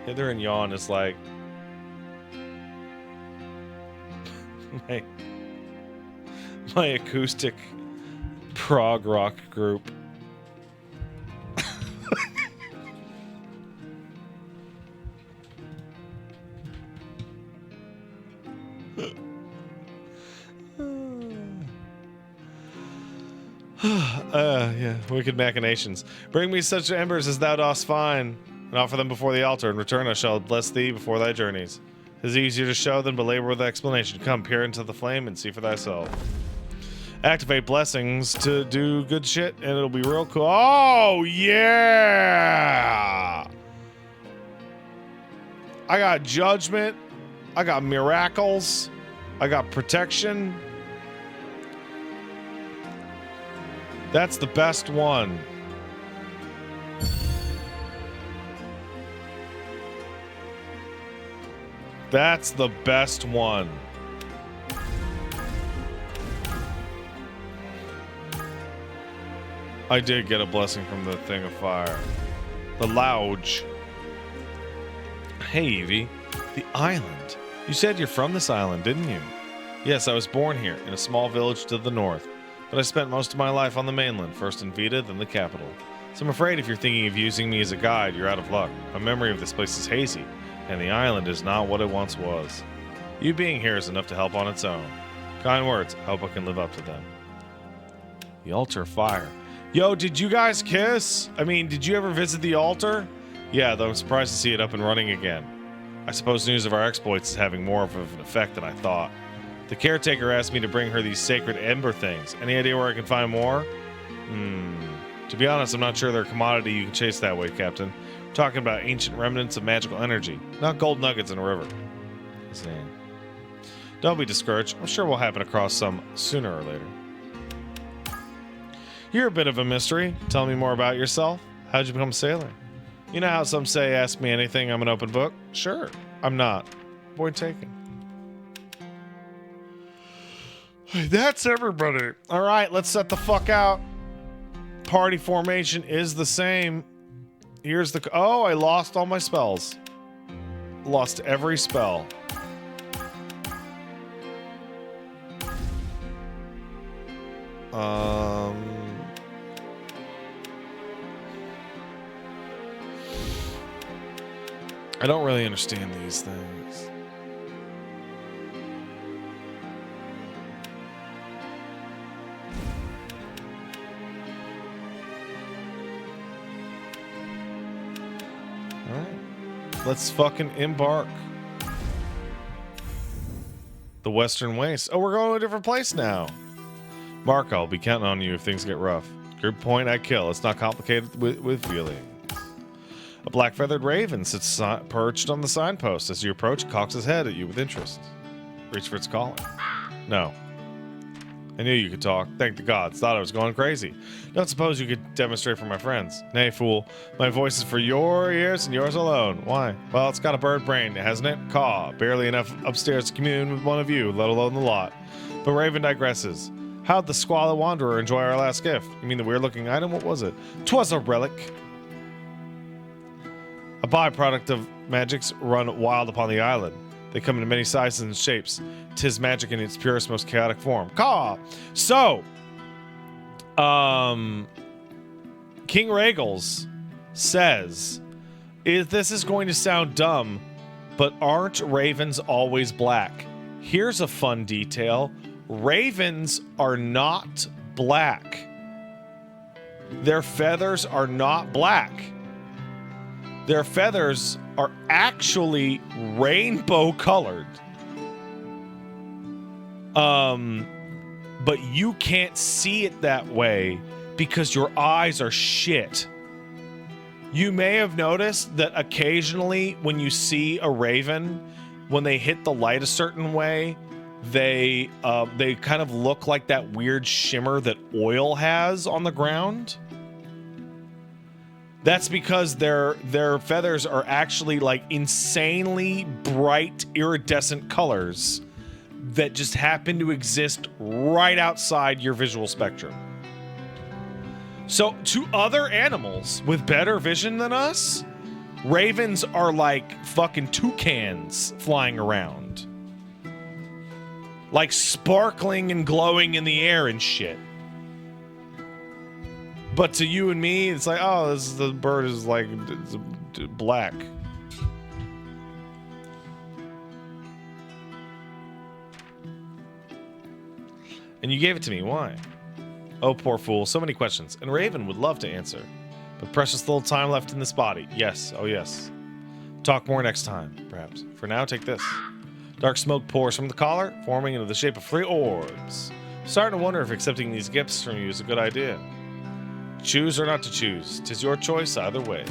Hither and yon is like my acoustic prog rock group. Yeah, wicked machinations. Bring me such embers as thou dost find, and offer them before the altar. In return, I shall bless thee before thy journeys. It is easier to show than belabor with explanation. Come, peer into the flame and see for thyself. Activate blessings to do good shit, and it'll be real cool. Oh, yeah! I got judgment. I got miracles. I got protection. That's the best one. That's the best one. I did get a blessing from the thing of fire. The Louge. Hey, Evie. The island. You said you're from this island, didn't you? Yes, I was born here, in a small village to the north. But I spent most of my life on the mainland, first in Vita, then the capital. So I'm afraid if you're thinking of using me as a guide, you're out of luck. My memory of this place is hazy, and the island is not what it once was. You being here is enough to help on its own. Kind words. I hope I can live up to them. The altar fire. Yo, did you guys kiss? I mean, did you ever visit the altar? Yeah, though I'm surprised to see it up and running again. I suppose news of our exploits is having more of an effect than I thought. The caretaker asked me to bring her these sacred ember things. Any idea where I can find more? To be honest, I'm not sure they're a commodity you can chase that way, Captain. We're talking about ancient remnants of magical energy, not gold nuggets in a river. Don't be discouraged. I'm sure we'll happen across some sooner or later. You're a bit of a mystery. Tell me more about yourself. How'd you become a sailor? You know how some say, ask me anything, I'm an open book? Sure, I'm not. Point taken. That's everybody. All right, let's set the fuck out. Party formation is the same. Here's the... Oh, I lost all my spells. Lost every spell. I don't really understand these things. Alright. Let's fucking embark. The Western Waste. Oh, we're going to a different place now. Mark, I'll be counting on you if things get rough. Group point, I kill. It's not complicated with feelings. A black-feathered raven sits perched on the signpost. As you approach, it cocks his head at you with interest. Reach for its collar. No. I knew you could talk. Thank the gods. Thought I was going crazy. Don't suppose you could demonstrate for my friends. Nay, fool. My voice is for your ears and yours alone. Why? Well, it's got a bird brain, hasn't it? Caw. Barely enough upstairs to commune with one of you, let alone the lot. But Raven digresses. How'd the squalid wanderer enjoy our last gift? You mean the weird-looking item? What was it? 'Twas a relic. A byproduct of magics run wild upon the island. They come in many sizes and shapes. 'Tis magic in its purest, most chaotic form. Caw! So, King Regals says, this is going to sound dumb, but aren't ravens always black? Here's a fun detail. Ravens are not black. Their feathers are not black. Their feathers are actually rainbow colored. But you can't see it that way because your eyes are shit. You may have noticed that occasionally when you see a raven, when they hit the light a certain way, they kind of look like that weird shimmer that oil has on the ground. That's because their feathers are actually like insanely bright iridescent colors that just happen to exist right outside your visual spectrum. So to other animals with better vision than us, ravens are like fucking toucans flying around. Like sparkling and glowing in the air and shit. But to you and me, it's like, oh, the bird is like black. And you gave it to me. Why? Oh, poor fool. So many questions. And Raven would love to answer. But precious little time left in this body. Yes. Oh, yes. Talk more next time, perhaps. For now, take this. Dark smoke pours from the collar, forming into the shape of 3 orbs. Starting to wonder if accepting these gifts from you is a good idea. Choose or not to choose. 'Tis your choice either way.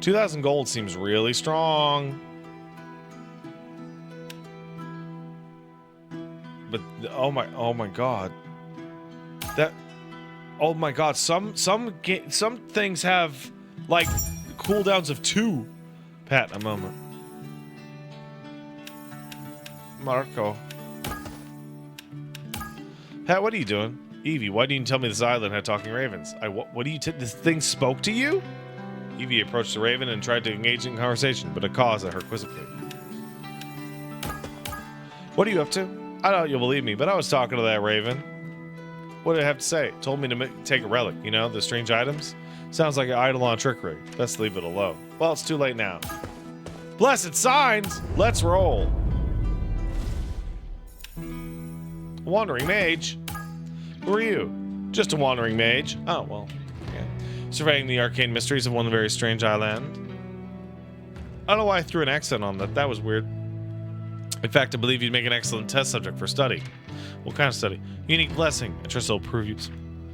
2,000 gold seems really strong. But oh my god. Oh my god, some things have like cooldowns of 2. Pat, a moment. Marco. Pat, what are you doing? Evie, why didn't you tell me this island had talking ravens? What do you this thing spoke to you? Evie approached the raven and tried to engage in conversation, but it caused at her quizzically. What are you up to? I doubt you'll believe me, but I was talking to that raven. What did it have to say? Told me to take a relic, you know, the strange items? Sounds like an Eidolon trickery. Let's leave it alone. Well, it's too late now. Blessed signs! Let's roll. Wandering mage? Who are you? Just a wandering mage. Oh, well, yeah. Surveying the arcane mysteries of one very strange island. I don't know why I threw an accent on that. That was weird. In fact, I believe you'd make an excellent test subject for study. What kind of study? Unique blessing. I trust it'll prove you.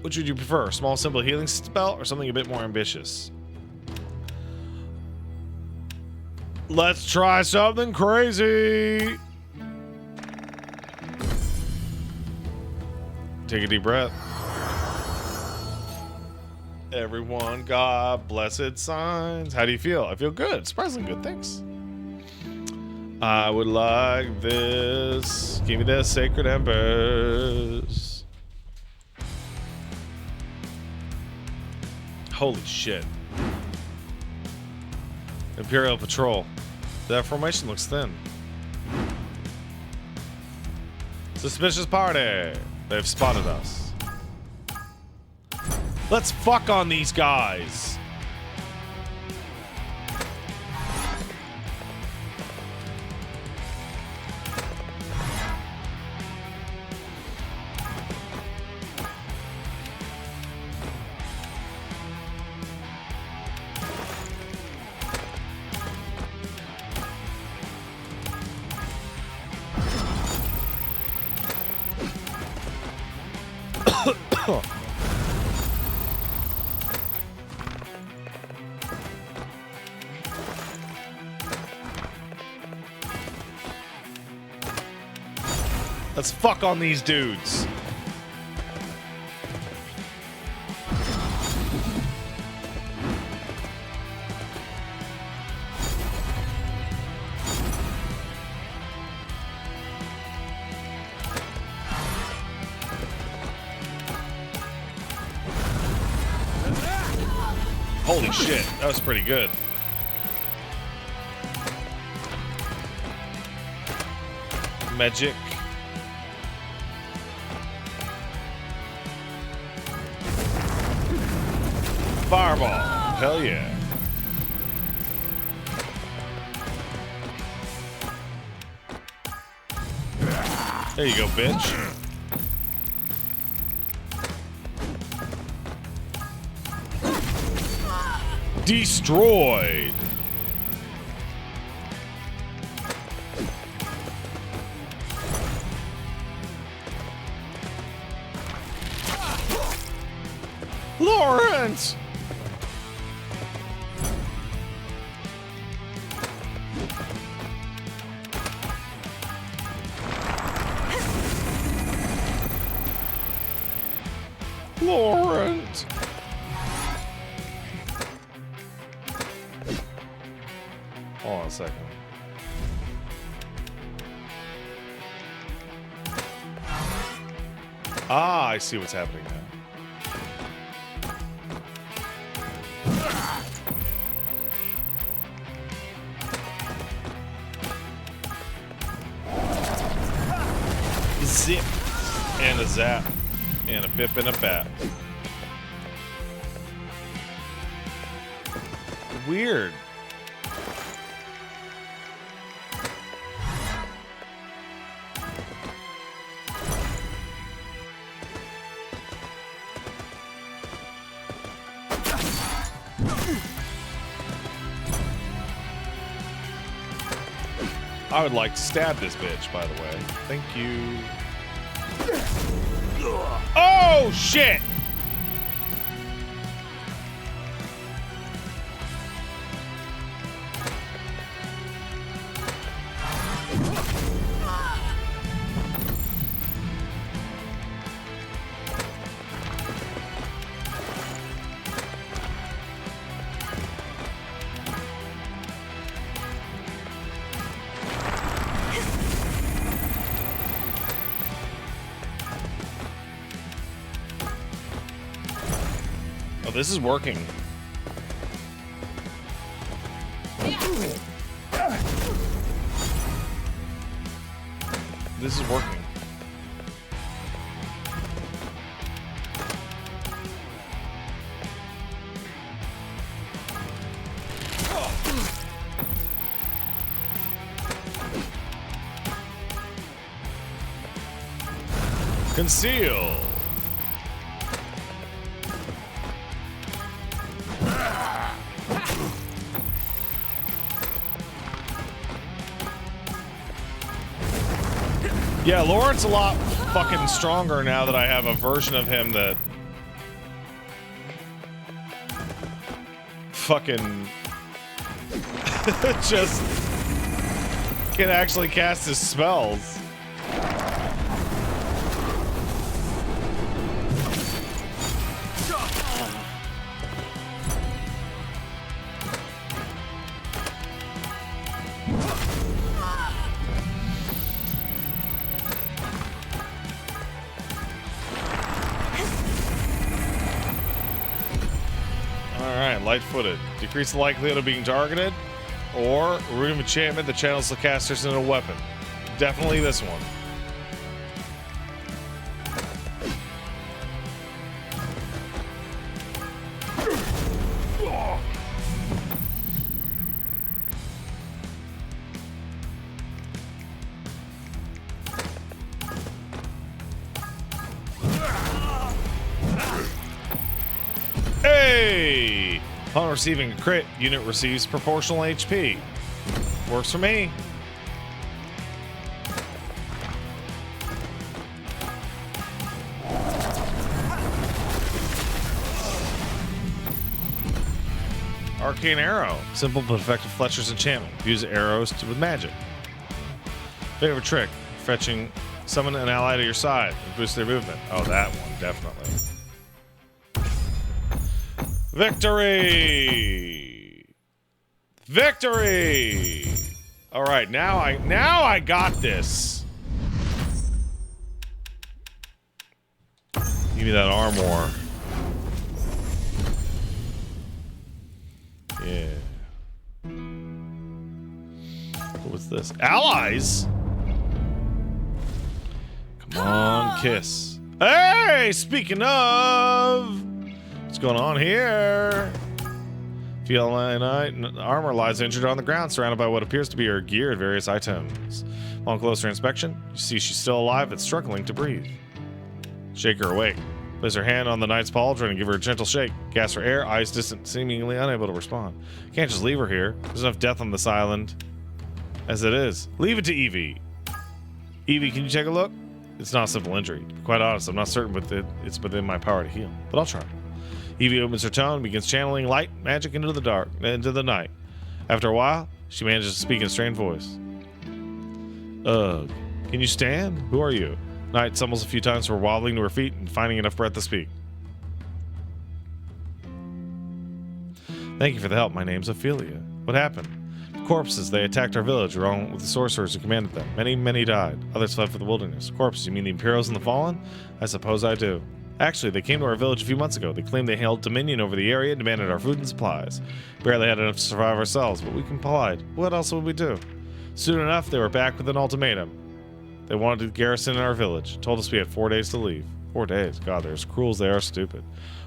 Which would you prefer? A small, simple healing spell or something a bit more ambitious? Let's try something crazy. Take a deep breath. Everyone got blessed signs. How do you feel? I feel good. Surprisingly good. Thanks. I would like this. Give me the sacred embers. Holy shit. Imperial Patrol. That formation looks thin. Suspicious party. They've spotted us. Let's fuck on these guys. Let's fuck on these dudes. Holy shit, that was pretty good. Magic. Fireball. Hell yeah. There you go, bitch. Destroyed. Lawrence! Lawrence! Hold on a second. Ah, I see what's happening now. Zip and a zap and a bip and a bat. Weird. I would like to stab this bitch, by the way. Thank you. Oh, shit! Oh, this is working. This is working. Conceal. Yeah, Lawrence a lot fucking stronger now that I have a version of him that fucking just can actually cast his spells. Light-footed. Decrease the likelihood of being targeted. Or root of enchantment that channels the casters into a weapon. Definitely this one. Hey! Upon receiving a crit, unit receives proportional HP. Works for me. Arcane Arrow. Simple but effective Fletcher's enchantment. Use arrows with magic. Favorite trick. Fetching Summon an ally to your side and boost their movement. Oh, that one, definitely. Victory! Victory! All right, now I got this. Give me that armor. Yeah. What was this? Allies? Come on, kiss. Hey, speaking of, what's going on here? Feline armor lies injured on the ground, surrounded by what appears to be her gear and various items. On closer inspection, you see she's still alive but struggling to breathe. Shake her awake. Place her hand on the knight's pauldron and give her a gentle shake. Gasp for air, eyes distant, seemingly unable to respond. Can't just leave her here. There's enough death on this island as it is. Leave it to Evie. Evie, can you take a look? It's not a simple injury. To be quite honest, I'm not certain it's within my power to heal, but I'll try. Evie opens her tongue and begins channeling light magic into the night. After a while, she manages to speak in a strained voice. Ugh. Can you stand? Who are you? Knight stumbles a few times before wobbling to her feet and finding enough breath to speak. Thank you for the help. My name's Ophelia. What happened? The corpses. They attacked our village along with the sorcerers who commanded them. Many died. Others fled for the wilderness. Corpses? You mean the Imperials and the Fallen? I suppose I do. Actually, they came to our village a few months ago. They claimed they held dominion over the area and demanded our food and supplies. Barely had enough to survive ourselves, but we complied. What else would we do? Soon enough, they were back with an ultimatum. They wanted to garrison in our village. Told us we had 4 days to leave. 4 days? God, they're as cruel as they are stupid.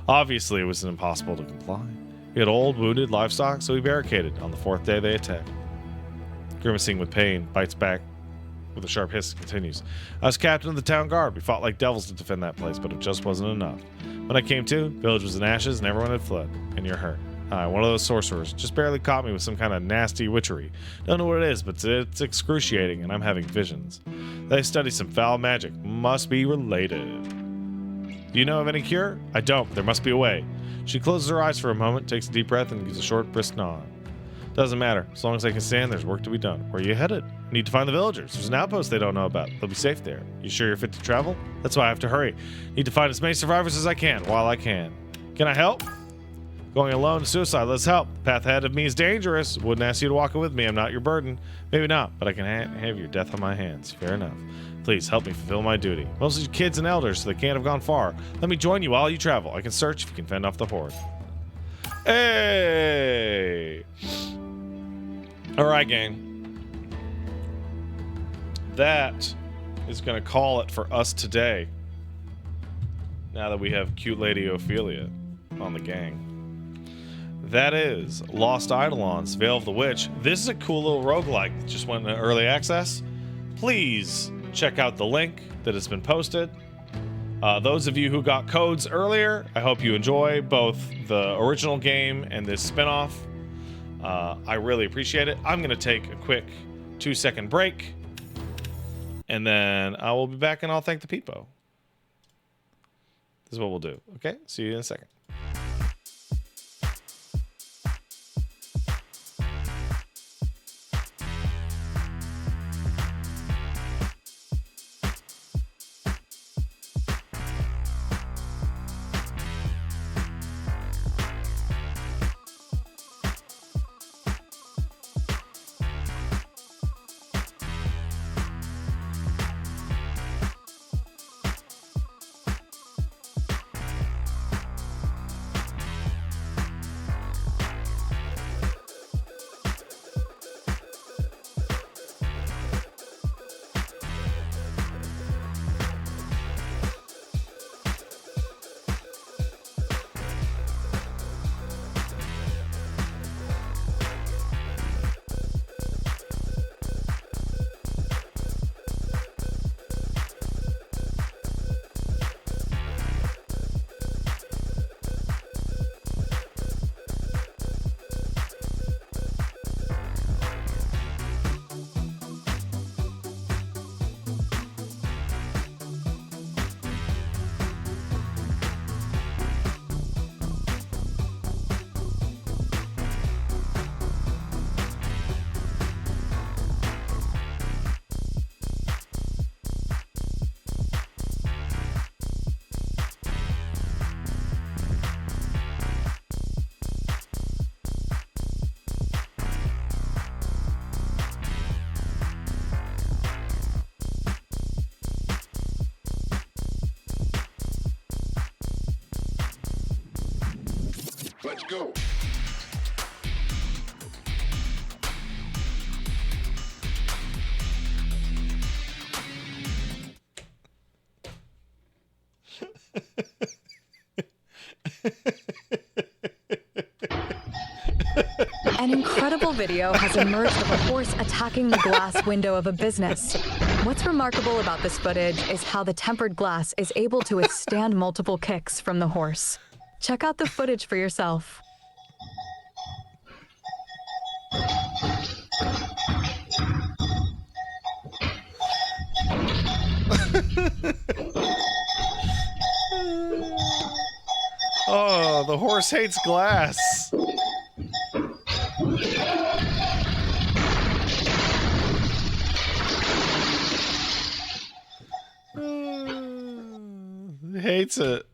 Obviously, it was impossible to comply. We had old, wounded livestock, so we barricaded. On the 4th day, they attacked. Grimacing with pain, bites back with a sharp hiss, continues. I was captain of the town guard. We fought like devils to defend that place, but it just wasn't enough. When I came to, the village was in ashes and everyone had fled. And you're hurt. One of those sorcerers just barely caught me with some kind of nasty witchery. Don't know what it is, but it's excruciating, and I'm having visions. They study some foul magic. Must be related. Do you know of any cure? I don't. There must be a way. She closes her eyes for a moment, takes a deep breath, and gives a short, brisk nod. Doesn't matter. As long as I can stand, there's work to be done. Where are you headed? I need to find the villagers. There's an outpost they don't know about. They'll be safe there. You sure you're fit to travel? That's why I have to hurry. Need to find as many survivors as I can, while I can. Can I help? Going alone is suicide. Let's help. The path ahead of me is dangerous. Wouldn't ask you to walk with me. I'm not your burden. Maybe not, but I can have your death on my hands. Fair enough. Please help me fulfill my duty. Mostly kids and elders, so they can't have gone far. Let me join you while you travel. I can search if you can fend off the horde. Hey! Alright, gang. That is going to call it for us today. Now that we have cute lady Ophelia on the gang. That is Lost Eidolons, Veil of the Witch. This is a cool little roguelike that just went into early access. Please check out the link that has been posted. Those of you who got codes earlier, I hope you enjoy both the original game and this spin-off. I really appreciate it. I'm going to take a quick 2-second break, and then I will be back and I'll thank the peepo. This is what we'll do. Okay? See you in a second. go. An incredible video has emerged of a horse attacking the glass window of a business. What's remarkable about this footage is how the tempered glass is able to withstand multiple kicks from the horse. Check out the footage for yourself. Oh, the horse hates glass. Hates it.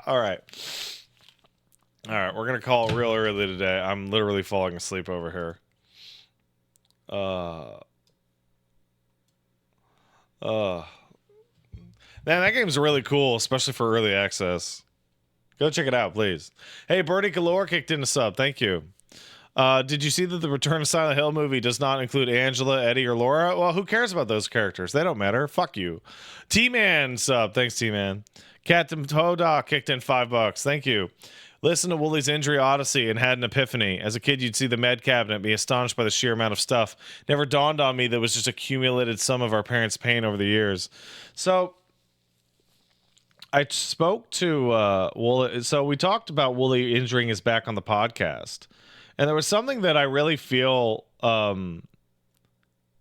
All right. All right, we're going to call it real early today. I'm literally falling asleep over here. Man, that game's really cool, especially for early access. Go check it out, please. Hey, Birdie Galore kicked in a sub. Thank you. Did you see that the Return of Silent Hill movie does not include Angela, Eddie, or Laura? Well, who cares about those characters? They don't matter. Fuck you. T-Man sub. Thanks, T-Man. Captain Toda kicked in $5. Thank you. Listen to Woolie's Injury Odyssey and had an epiphany. As a kid, you'd see the med cabinet, be astonished by the sheer amount of stuff. Never dawned on me that it was just accumulated sum of our parents' pain over the years. So I spoke to Woolie. So we talked about Woolie injuring his back on the podcast. And there was something that I really feel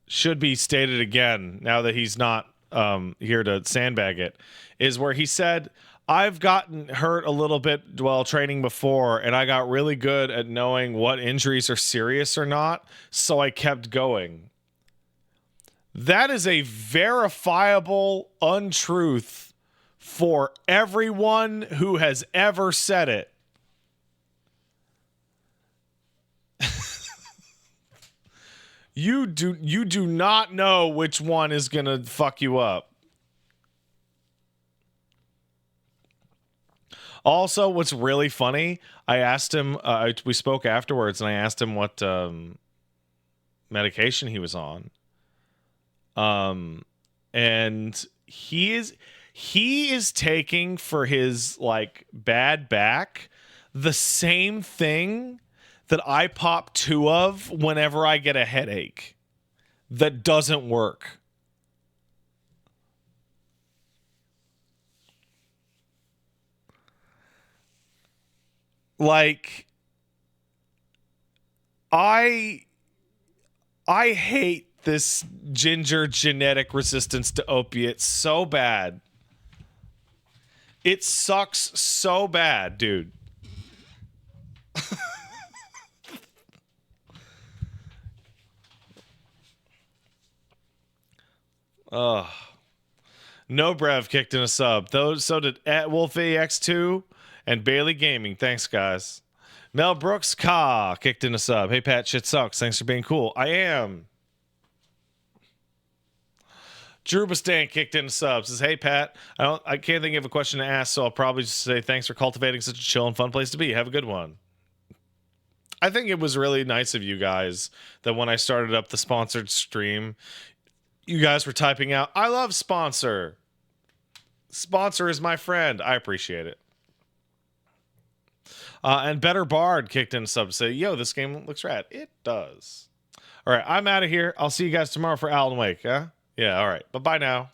should be stated again now that he's not here to sandbag it, is where he said, I've gotten hurt a little bit while training before, and I got really good at knowing what injuries are serious or not, so I kept going. That is a verifiable untruth for everyone who has ever said it. You do not know which one is going to fuck you up. Also, what's really funny, I asked him, we spoke afterwards, and I asked him what medication he was on. And he is taking for his like bad back the same thing that I pop 2 of whenever I get a headache that doesn't work. Like, I hate this ginger genetic resistance to opiates so bad. It sucks so bad, dude. No Brev kicked in a sub. So did at WolfAX2 and Bailey Gaming. Thanks, guys. Mel Brooks kicked in a sub. Hey, Pat, shit sucks. Thanks for being cool. I am. Drubastan kicked in a sub. Says, hey, Pat, I can't think of a question to ask, so I'll probably just say thanks for cultivating such a chill and fun place to be. Have a good one. I think it was really nice of you guys that when I started up the sponsored stream, you guys were typing out, I love sponsor. Sponsor is my friend. I appreciate it. And Better Bard kicked in a sub to say, yo, this game looks rad. It does. All right, I'm out of here. I'll see you guys tomorrow for Alan Wake. Huh? Yeah, all right. Bye-bye now.